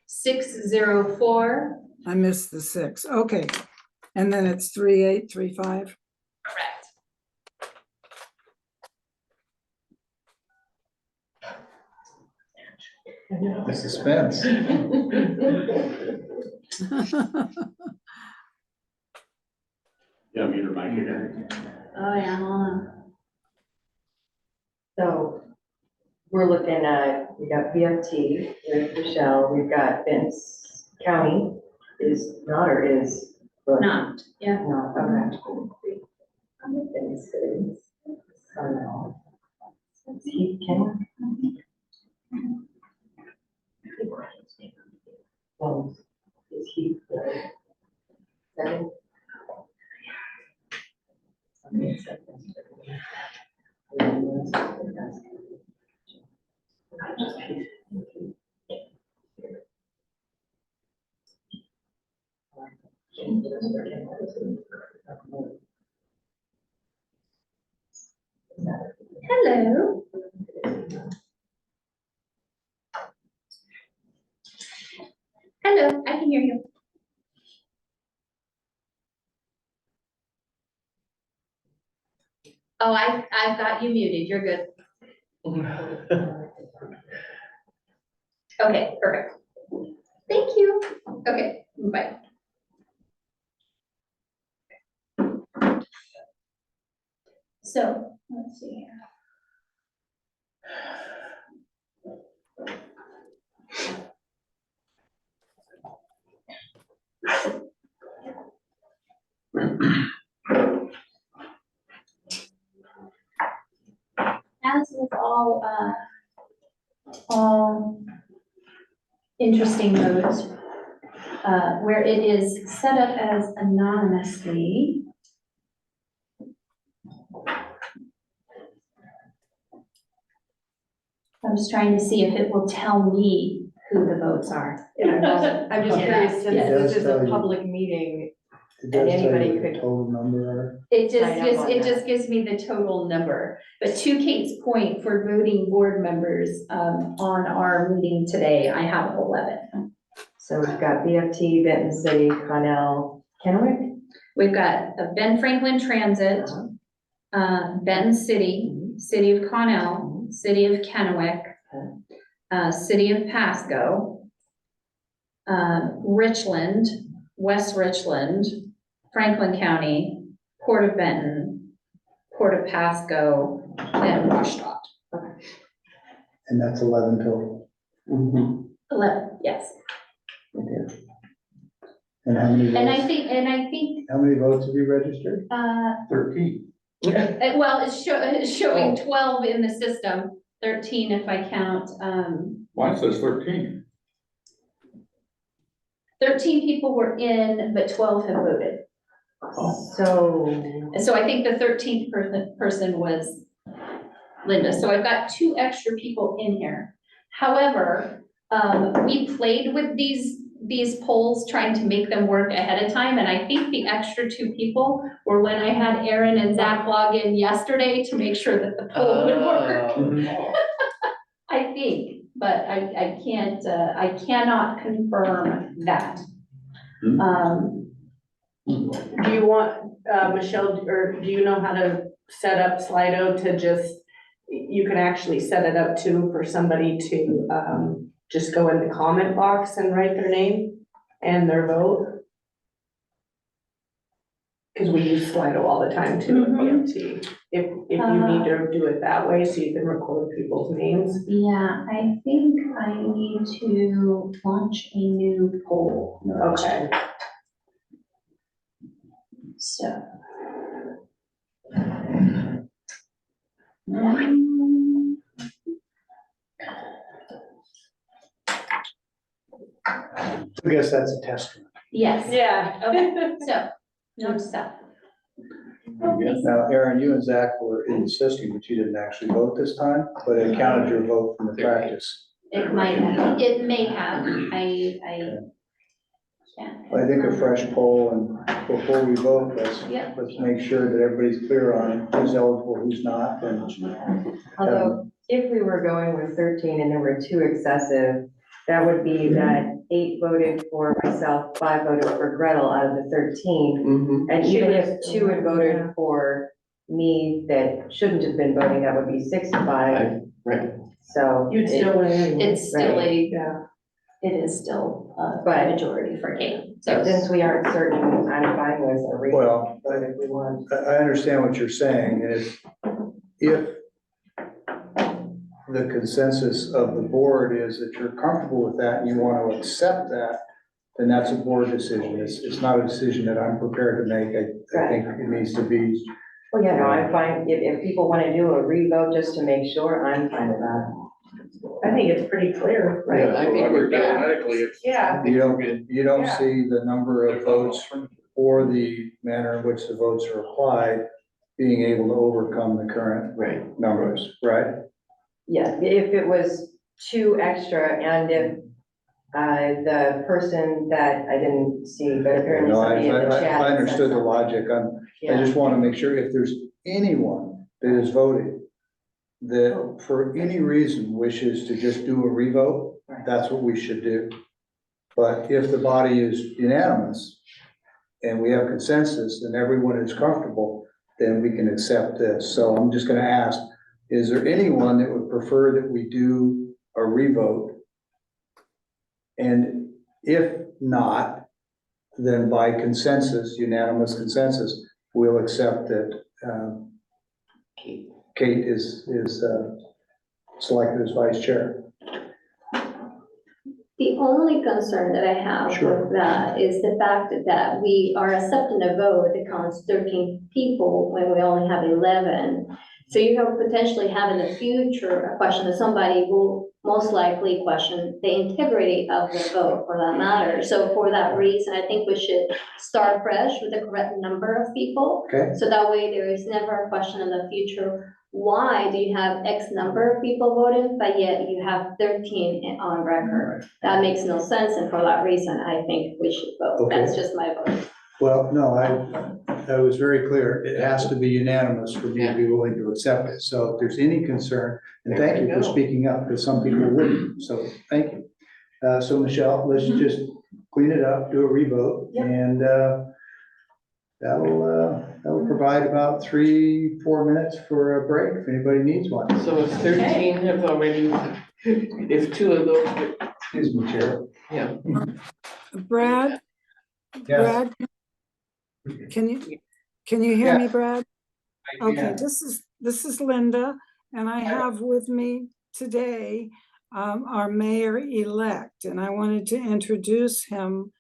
604. I missed the 6. Okay. And then it's 3835. Correct. The suspense. Yeah, meter mic here. Oh, yeah, hold on. So we're looking at, we got BFT with Michelle, we've got Benton County is not or is? Not, yeah. Not, okay. Benton Cities. Heath Kenwood? Well, is Heath the second? Hello. Hello, I can hear you. Oh, I've got you muted. You're good. Okay, perfect. Thank you. Okay, bye. So, let's see here. As with all interesting modes, where it is set up as anonymously, I was trying to see if it will tell me who the votes are. Yeah, I'm just curious, since It does this is a tell you. public meeting, It does And tell anybody you what the could- total number It Sign up on that. just gives me the total number. But to Kate's point, for voting board members, on our meeting today, I have 11. so we've got BFT, Benton City, Connell, Kennewick? We've got Ben-Franklin Transit, Benton City, City of Connell, City of Kennewick, City of Pasco, Richland, West Richland, Franklin County, Port of Benton, Port of Pasco, and Washington. and that's 11 total. 11, yes. And how many And I votes, think, how many votes have you registered? 13. well, it's showing 12 in the system. 13 if I count, Mine says 13. 13 people were in, but 12 have voted. So, And so I think the 13th person was Linda. So I've got 2 extra people in here. However, we played with these polls, trying to make them work ahead of time. And I think the extra 2 people were when I had Aaron and Zach log in yesterday to make sure that the poll would work. I think, but I can't, I cannot confirm that. Do you want, Michelle, or do you know how to set up Slido to just, you can actually set it up too for somebody to, just go in the comment box and write their name and their vote? Cause we use Slido all the time too at BFT. If you need to do it that way, so you can record people's names. Yeah, I think I need to launch a new poll. Okay. So. I guess that's a test. Yes. Yeah. Okay, so, note to self. Now, Aaron, you and Zach were in the system, but you didn't actually vote this time, but it counted your vote from the practice. It might have, it may have, I can't. I think a fresh poll, and before we vote, let's make sure that everybody's clear on who's eligible, who's not, and. although if we were going with 13 and there were 2 excessive, that would be that 8 voted for myself, 5 voted for Gretel out of the 13. And even if 2 had voted for me that shouldn't have been voting, that would be 6 to 5. Right. So. You'd still win anyway. It's still Yeah. it is still a But- majority for Kate. So Since we aren't certain, I'm fine with a Well, vote if we want. I understand what you're saying, and if the consensus of the board is that you're comfortable with that and you want to accept that, then that's a board decision. It's not a decision that I'm prepared to make. I think it needs to be. Well, yeah, no, I'm fine. If people want to do a revote just to make sure, I'm fine with that. I think it's pretty clear, right? I think we're good. Yeah. You don't see the number of votes or the manner in which the votes are applied being able to overcome the current Right. numbers, right? Yeah, if it was 2 extra and if the person that I didn't see, but apparently No, somebody in the chat. I said understood the something. logic. I Yeah. just want to make sure if there's anyone that is voting that for any reason wishes to just do a revote, Right. that's what we should do. But if the body is unanimous and we have consensus and everyone is comfortable, then we can accept this. So I'm just gonna ask, is there anyone that would prefer that we do a revote? And if not, then by consensus, unanimous consensus, we'll accept that, Kate is selected as vice chair. The only concern that I have Sure. with that is the fact that we are accepting a vote that counts 13 people when we only have 11. So you have potentially have in the future a question that somebody will most likely question the integrity of the vote for that matter. So for that reason, I think we should start fresh with the correct number of people. Okay. So that way there is never a question in the future, why do you have X number of people voting, but yet you have 13 on record? That makes no sense, and for that reason, I think we should vote. Okay. That's just my vote. Well, no, I was very clear. It has to be unanimous for me to be willing to accept it. So if there's any concern, and thank you for speaking up, because some people wouldn't, so thank you. So Michelle, let's just clean it up, do a revote, and that'll provide about 3-4 minutes for a break if anybody needs one. So if 13 have already, if 2 of those, Excuse me, Chair. yeah. Brad? Yes. Brad? Can you hear me, Brad? I Okay, can. this is Linda, and I have with me today our mayor-elect, and I wanted to introduce him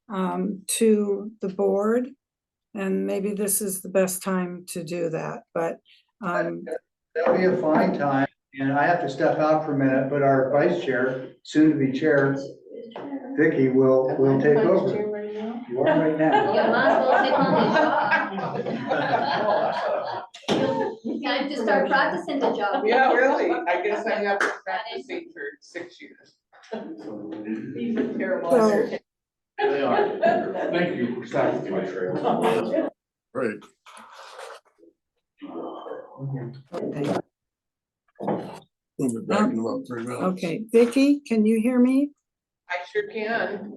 to the board, and maybe this is the best time to do that, but That'll be a fine time. And I have to step out for a minute, but our vice chair, soon to be chair, Vicky will take over. You are right You now. might as well take on the job. Time to start practicing the job. Yeah, really, I guess I have been practicing for 6 years. These are terrible. So- They are. Thank you for stopping my trail. Right. Okay. We'll be back in about 3 minutes. Okay, Vicky, can you hear me? I sure can.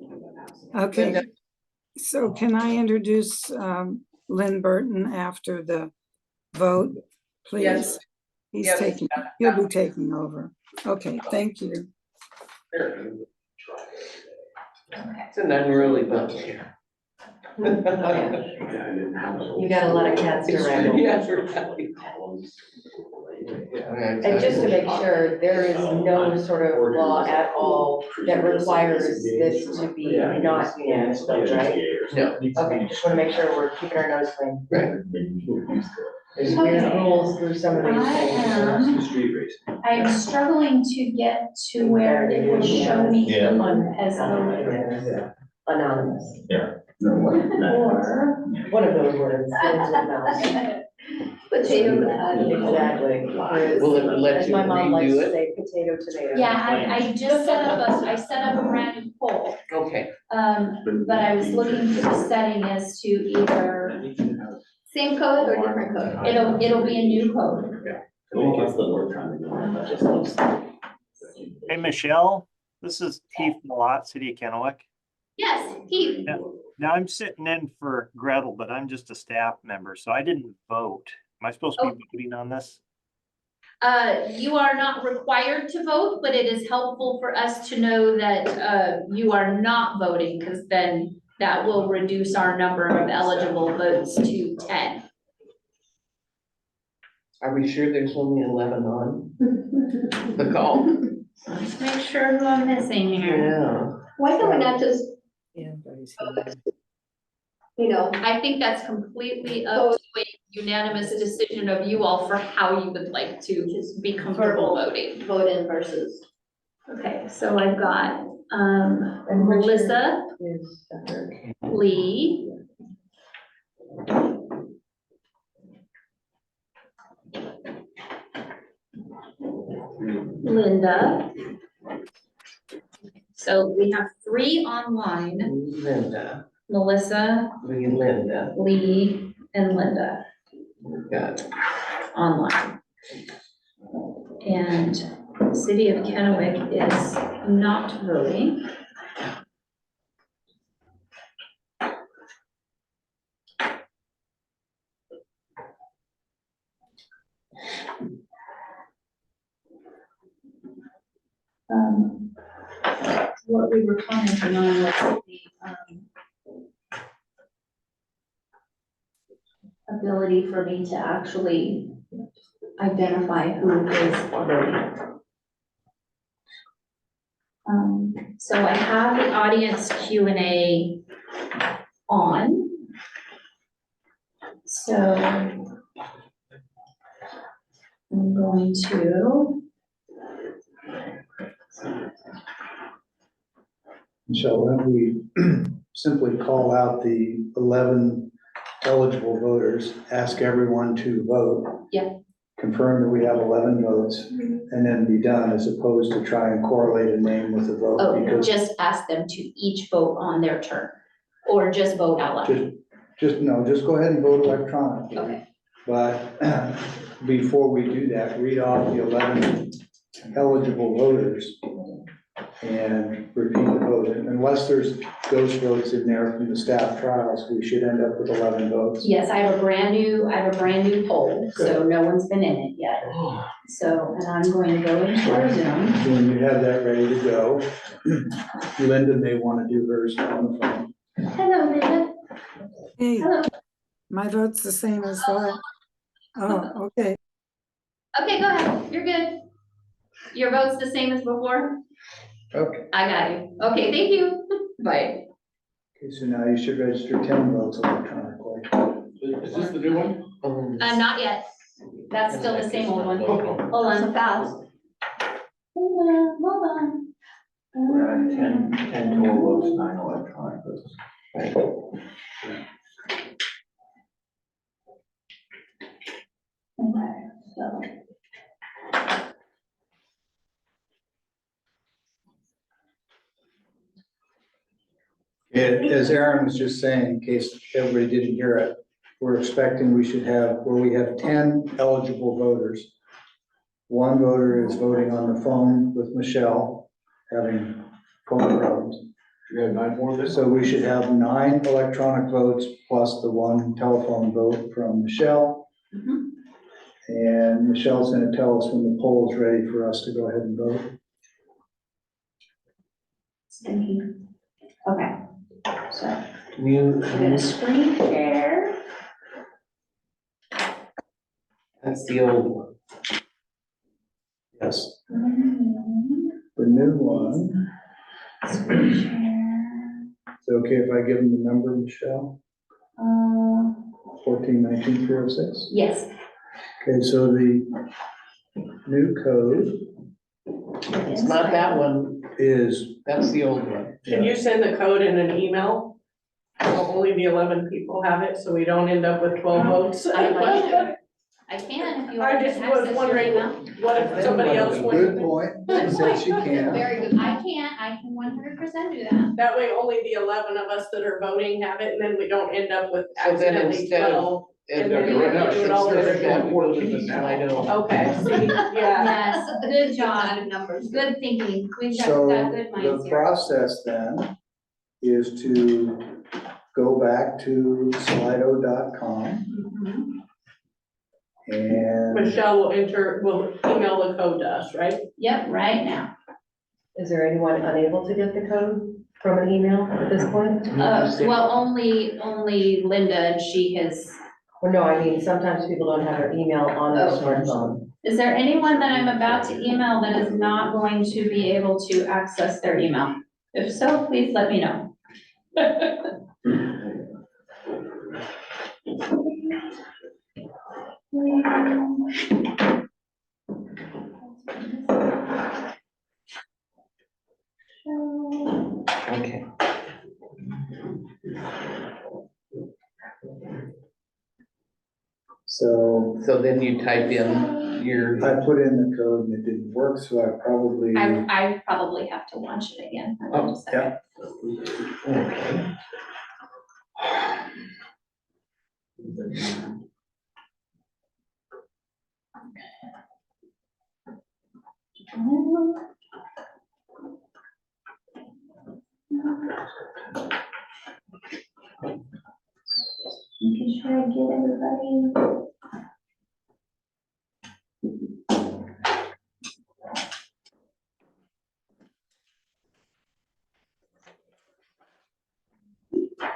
Okay, Linda. so can I introduce Lynn Burton after the vote, please? Yes. He's Yes. taking, he'll be taking over. Okay, thank you. It's an unruly bunch here. You got a lot of cats to wrangle. Yeah, right. And just to make sure, there is no sort of law at all that requires this to be not unanimous, vote, right? No. Okay, just wanna make sure we're keeping our nose clean. Right. There's weird rules through some of these things. I am struggling to get to where it will show me Yeah. who has voted. Anonymous, Or, one of those words, ends with mouse. Potato, potato. Exactly. Will it let As you my mom likes redo to it? say, potato, tomato. yeah, I just set up I set up a brand new poll. Okay. But I was looking for the setting as to either, Same code or different code? it'll be a new code. Hey, Michelle, this is Keith Malott, City of Kennewick. Yes, Keith. Yeah. Now I'm sitting in for Gretel, but I'm just a staff member, so I didn't vote. Am I supposed to be voting on this? You are not required to vote, but it is helpful for us to know that, you are not voting, because then that will reduce our number of eligible votes to 10. Are we sure there's only 11 on the call? Let's make sure who I'm missing here. Yeah. Why can we not just, Yeah, but he's- you know, I think that's completely up to a unanimous decision of you all for how you would like to just be comfortable voting. vote in versus? Okay, so I've got, Melissa, Is, Lee, Linda. So we have 3 online, Linda, Melissa, Linda, Lee, and Linda we've got. online. And City of Kennewick is not voting. What we were commenting on was the, ability for me to actually identify who is voting. So I have the audience Q&A on. So I'm going to, So when we simply call out the 11 eligible voters, ask everyone to vote. Yeah. Confirm that we have 11 votes, and then be done, as opposed to try and correlate a name with a vote. oh, Because just ask them to each vote on their turn, or just vote out loud. just go ahead and vote electronically. Okay. But before we do that, read off the 11 eligible voters and repeat the vote. Unless there's ghost votes in there from the staff trials, we should end up with 11 votes. Yes, I have a brand new poll, so no one's been in it yet. So, and I'm going to go into our Zoom. When you have that ready to go, Linda may want to do hers on the phone. Hello, Linda. Hey, Hello. my vote's the same as that. Oh, okay. Okay, go ahead. You're good. Your vote's the same as before? Okay. I got you. Okay, thank you. Bye. Okay, so now you should register 10 votes electronically. Is this the new one? Not yet. That's still the same old one. Hold So on. fast. hold on. We're at 10 total votes, 9 electronic votes. Okay, so. As Aaron was just saying, in case everybody didn't hear it, we're expecting we should have, where we have 10 eligible voters. One voter is voting on the phone with Michelle, having phone problems. You have 9 more this? So we should have 9 electronic votes plus the 1 telephone vote from Michelle. Mhm. And Michelle's gonna tell us when the poll is ready for us to go ahead and vote. Thinking. Okay, so Can you, I'm gonna screen share. that's the old one. Yes. The new one, Screen share. is it okay if I give them the number, Michelle? 1419-306? Yes. Okay, so the new code It's not that one, is, that's the old one. Can you send the code in an email? So only the 11 people have it, so we don't end up with 12 votes. I can if you I want to just was access your wondering, email. what if somebody else good went? point, she said she can. Very good. I can 100% do that. That way, only the 11 of us that are voting have it, and then we don't end up with So then accidentally instead of- 12. And then we right now, have to do it all it's- over it's again. we go to the Slido. Okay, see, yeah. Yes, good job. Added numbers. Good thinking. We've got So good minds the here. process then is to go back to slido.com Mhm. and Michelle will email the code to us, right? Yep, right now. Is there anyone unable to get the code from an email at this point? Well, only Linda, and she has. Well, no, I mean, sometimes people don't have their email on their Oh. smartphone. Is there anyone that I'm about to email that is not going to be able to access their email? If so, please let me know. Okay. so So then you type in your, I put in the code and it didn't work, so I probably, I probably have to launch it again. Hold on a second. okay. Making sure I get everybody.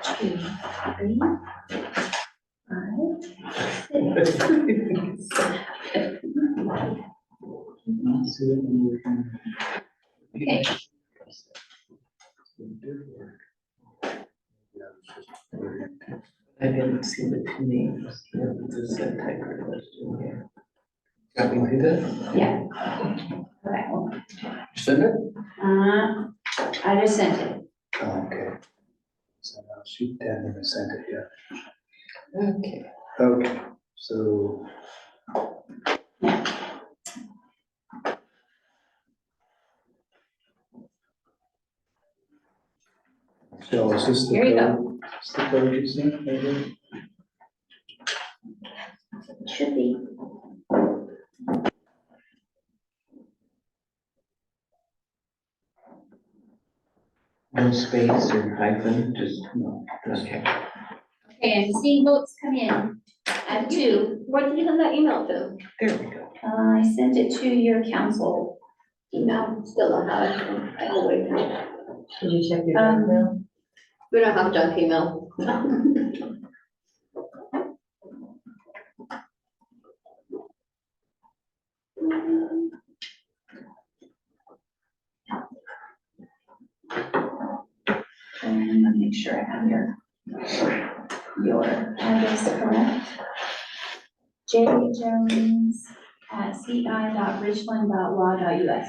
Two, 3, 5, 6. Okay. I didn't see the two names. Yeah, this is a type of list in here. Got me do that? Yeah. Okay, hold on. Send it? I just sent it. okay. So now she hadn't even sent it yet. Okay. Okay, so. So is this the Here you go. code? Is the code you sent, maybe? Should be. No space or hyphen, just, No. okay. Okay, I'm seeing votes come in. I have 2. What did you send that email to? There we go. I sent it to your council email. Still don't have it. I will wait. Did you check your junk mail? We don't have junk email. And I'm gonna make sure I have your address correct. jjones@ci.richland.wa.us.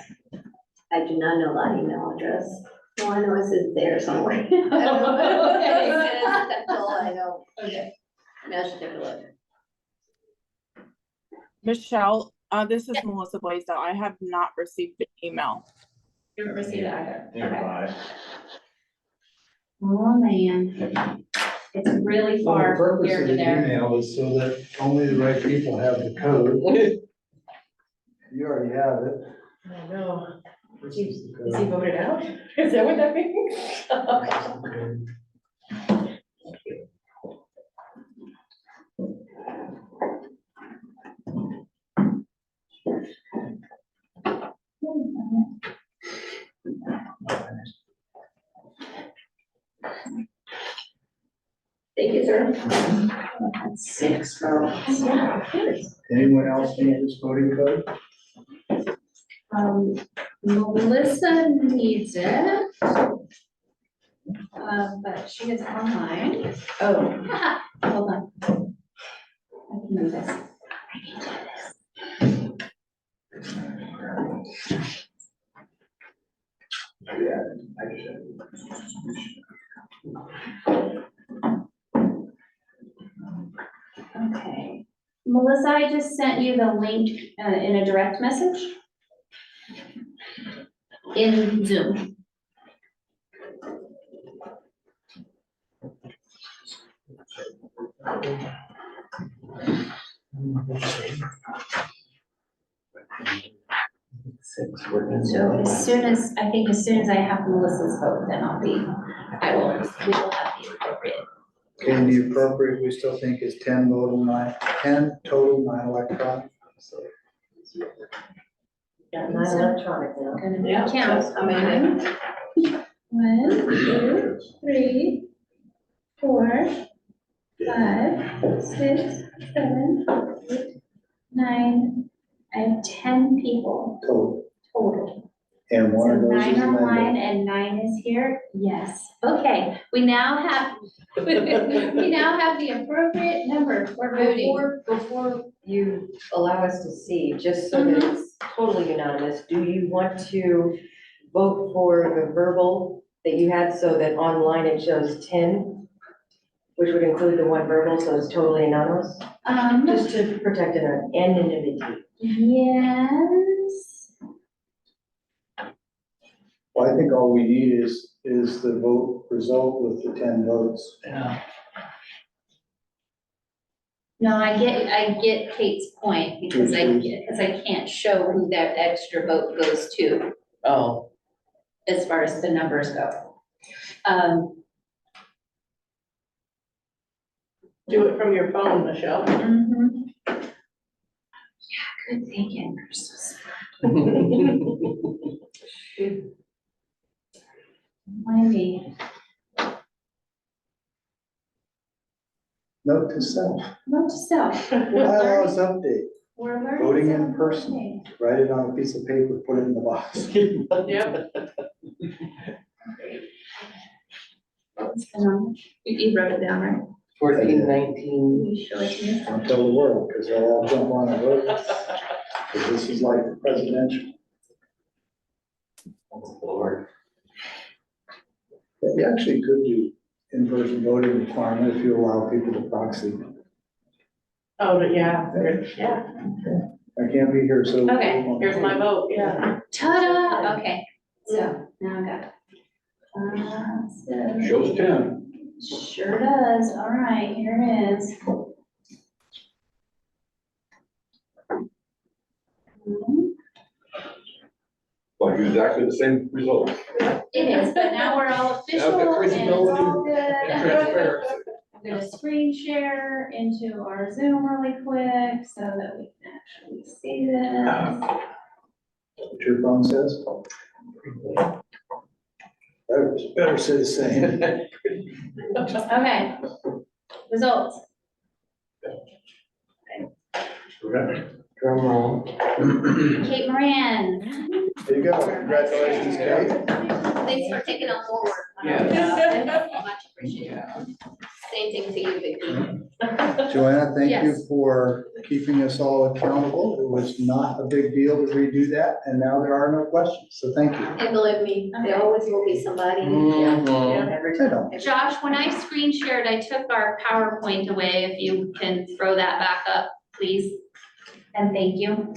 I do not know that email address. Well, I know it's there somewhere. Okay. That's all I know. Okay. Now I should take a look. Michelle, this is Melissa Blaisdell. I have not received the email. You haven't received it either. Okay. Nearby. Oh, man. It's really Well, the far from purpose here of to the there. email is so that only the right people have the code. You already have it. I know. This Is is the he code. voted out? Is that what that means? Thank you, sir. That's 6 votes. Yeah, of course. Anyone else need this voting code? Melissa needs it. But she is online. Oh, hold on. I can do this. Okay. Melissa, I just sent you the link in a direct message in Zoom. So as soon as I have Melissa's vote, then we will have the appropriate. And the appropriate, we still think is 10 total, 9 electronic. Got 9 electronic now. Gonna be Yeah, count. so how many? 1, 2, 3, 4, 5, 6, 7, 8, 9. I have 10 people total. And one So of those 9 is online Linda. and 9 is here? Yes. Okay, we now have, the appropriate number for voting. Before you allow us to see, just so that it's totally unanimous, do you want to vote for the verbal that you had so that online it shows 10, which would include the one verbal, so it's totally anonymous? Just to protect anonymity. Yes. Well, I think all we need is the vote result with the 10 votes. No, I get Kate's point because I can't show who that extra vote goes to. Oh. As far as the numbers go. Do it from your phone, Michelle. Yeah, good thinking. You're so smart. Maybe. Note to self, Note to self. bylaws update, We're learning. voting in something person, new. write it on a piece of paper, put it in the box. Yep. You wrote it down, right? 14, 19. You show it to me. Don't tell the world, because they'll all jump on and vote. Because this is like the presidential. Lord. We actually could do in-person voting requirement if you allow people to proxy. Oh, yeah, yeah. I can't be here, so. Okay, Here's my vote, yeah. Ta-da, okay, so now I got it. So, Shows 10. sure does, all right, here it is. Like exactly the same result. It is, but now we're all official and it's all good. And transparency. I'm gonna screen share into our Zoom really quick so that we can actually see this. What your phone says? Better say the same. Okay, results. Drum roll. Kate Moran. There you go, congratulations, Kate. Thanks for taking on more work. Yeah. Much appreciated. Same thing to you, Vicki. Joanna, thank you Yes. for keeping us all accountable. It was not a big deal to redo that, and now there are no questions, so thank you. And believe me, there always will be somebody. Every I know. Josh, when I screen shared, I took our PowerPoint away. If you can throw that back up, please. And thank you.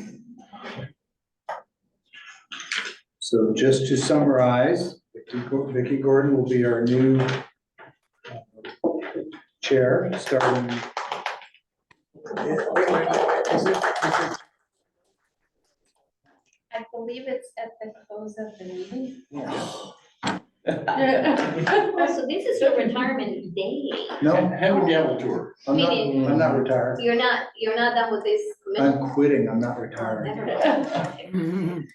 So just to summarize, Vicki Gordon will be our new chair, starting. I believe it's at the close of the meeting. Oh, so this is your retirement day. No, Have a gavel tour. I'm not retired. You're not done with this commission? I'm quitting, I'm not retiring.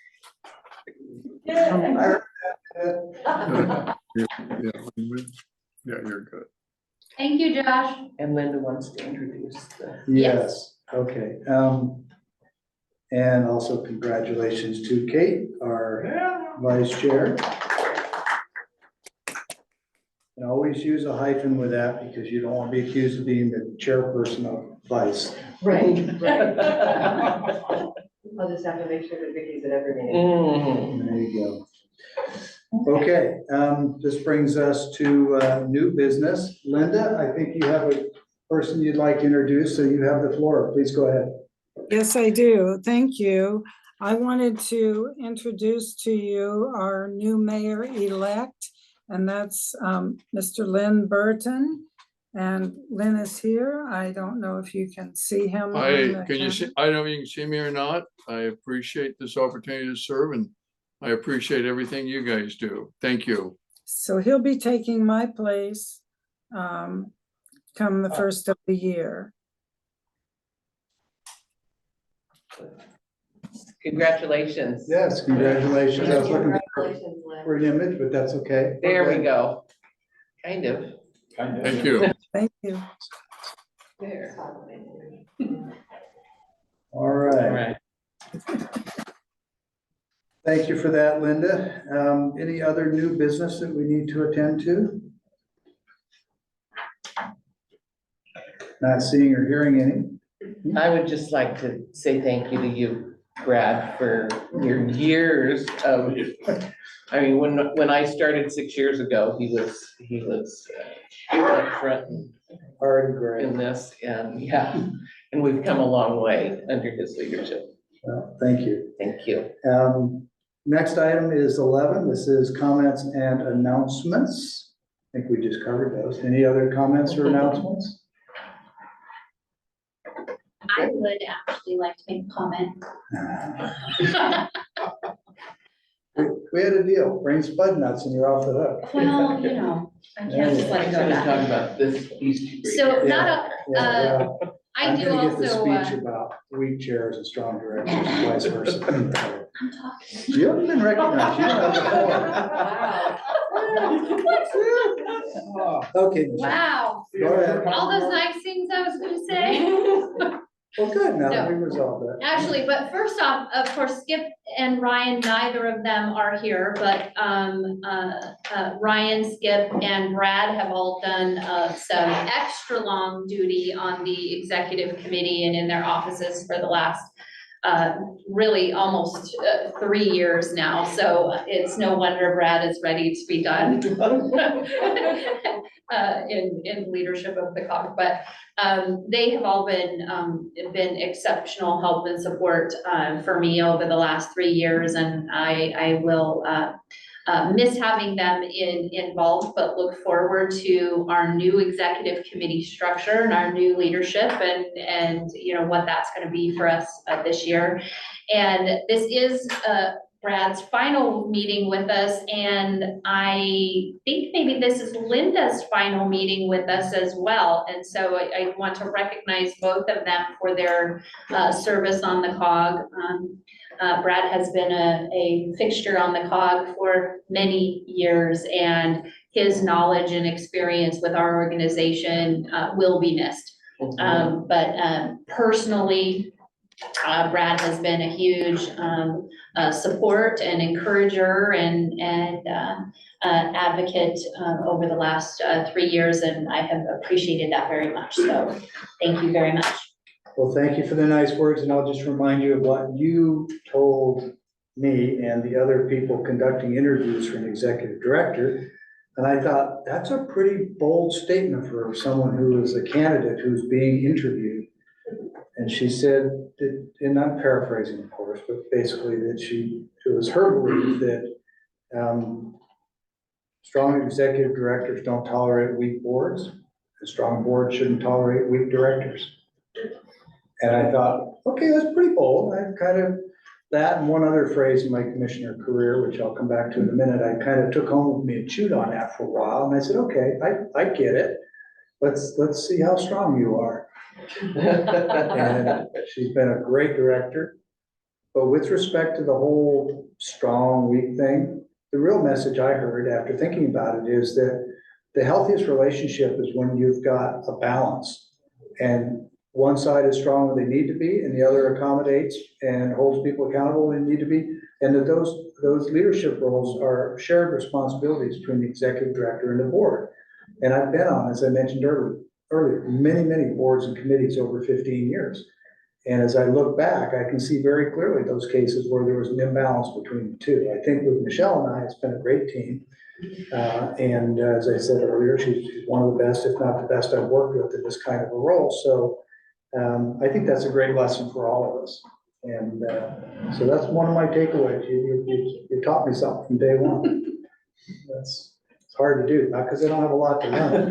Yeah, you're good. Thank you, Josh. And Linda wants to introduce the. Yes, okay. And also congratulations to Kate, our vice chair. And always use a hyphen with that because you don't want to be accused of being the chairperson of vice. Right. I'll just have to make sure that Vicky's at every meeting. There you go. Okay, this brings us to new business. Linda, I think you have a person you'd like to introduce, so you have the floor. Please go ahead. Yes, I do. Thank you. I wanted to introduce to you our new mayor-elect, and that's Mr. Lynn Burton. And Lynn is here. I don't know if you can see him. on the Can you see, camera. I don't know if you can see me or not. I appreciate this opportunity to serve and I appreciate everything you guys do. Thank you. So he'll be taking my place come the first of the year. Congratulations. Yes, congratulations. I was looking Congratulations, Lynn. for an image, but that's okay. There we go. Kind of. Thank you. Thank you. There. All All right. right. Thank you for that, Linda. Any other new business that we need to attend to? Not seeing or hearing any. I would just like to say thank you to you, Brad, for your years of, I mean, when I started 6 years ago, he was up front Already great. in this, and yeah, and we've come a long way under his leadership. Well, thank you. Thank you. Next item is 11. This is comments and announcements. I think we just covered those. Any other comments or announcements? I would actually like to make a comment. We had a deal. Bring spud nuts and you're off the hook. Well, you know, I can't just let it go Gonna that talk way. about these two. So Yeah, not a, Yeah, well, I I'm do gonna get the also, speech about weak chairs and strong directions, and vice versa. I'm talking. You haven't been recognized. You don't have the floor. Okay. Wow, Go ahead. all those nice things I was gonna say. Well, good. Now that No. we resolved that. Actually, but first off, of course, Skip and Ryan, neither of them are here, but Ryan, Skip, and Brad have all done some extra long duty on the executive committee and in their offices for the last really almost 3 years now. So it's no wonder Brad is ready to be done in leadership of the COG. But they have all been exceptional help and support for me over the last 3 years, and I will miss having them involved, but look forward to our new executive committee structure and our new leadership and you know what that's going to be for us this year. And this is Brad's final meeting with us, and I think maybe this is Linda's final meeting with us as well. And so I want to recognize both of them for their service on the COG. Brad has been a fixture on the COG for many years, and his knowledge and experience with our organization will be missed. But personally, Brad has been a huge support and encourager and advocate over the last 3 years, and I have appreciated that very much. So thank you very much. Well, thank you for the nice words, and I'll just remind you of what you told me and the other people conducting interviews for an executive director. And I thought, that's a pretty bold statement for someone who is a candidate who's being interviewed. And she said, that, and I'm paraphrasing, of course, but basically that it was her belief that strong executive directors don't tolerate weak boards, and strong boards shouldn't tolerate weak directors. And I thought, okay, that's pretty bold. I kind of, that and one other phrase in my commissioner career, which I'll come back to in a minute, I kind of took home with me and chewed on that for a while. And I said, okay, I get it. Let's see how strong you are. And she's been a great director. But with respect to the whole strong, weak thing, the real message I heard after thinking about it is that the healthiest relationship is when you've got a balance. And one side is strong when they need to be, and the other accommodates and holds people accountable when they need to be. And that those leadership roles are shared responsibilities between the executive director and the board. And I've been on, as I mentioned earlier, many boards and committees over 15 years. And as I look back, I can see very clearly those cases where there was an imbalance between the two. I think with Michelle and I, it's been a great team. And as I said earlier, she's one of the best, if not the best I've worked with in this kind of a role. So I think that's a great lesson for all of us. And so that's one of my takeaways. You taught me something from day one. It's hard to do, not because I don't have a lot to learn.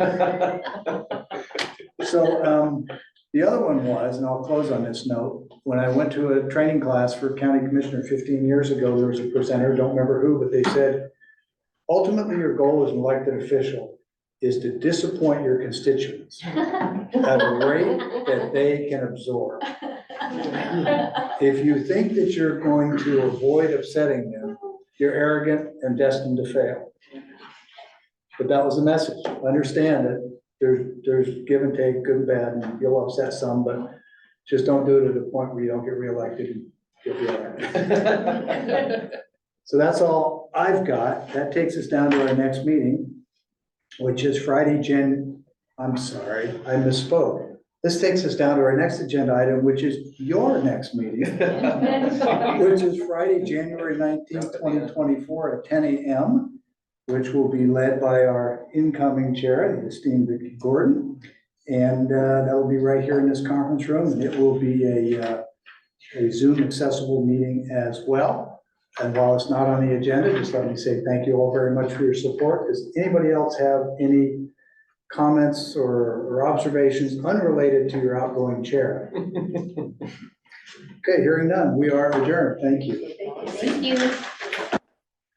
So the other one was, and I'll close on this note, when I went to a training class for county commissioner 15 years ago, there was a presenter, don't remember who, but they said, ultimately your goal as an elected official is to disappoint your constituents at a rate that they can absorb. If you think that you're going to avoid upsetting them, you're arrogant and destined to fail. But that was the message. Understand that there's give and take, good and bad, and you'll upset some, but just don't do it to the point where you don't get reelected and get reelected. So that's all I've got. That takes us down to our next meeting, which is Friday, I'm sorry, I misspoke. This takes us down to our next agenda item, which is your next meeting, which is Friday, January 19th, 2024 at 10 a.m., which will be led by our incoming chair, the esteemed Vicki Gordon. And that will be right here in this conference room, and it will be a Zoom accessible meeting as well. And while it's not on the agenda, just let me say thank you all very much for your support. Does anybody else have any comments or observations unrelated to your outgoing chair? Okay, hearing none, we are adjourned. Thank you. Thank you.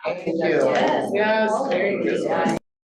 Thank you. Yes. Yes, very good.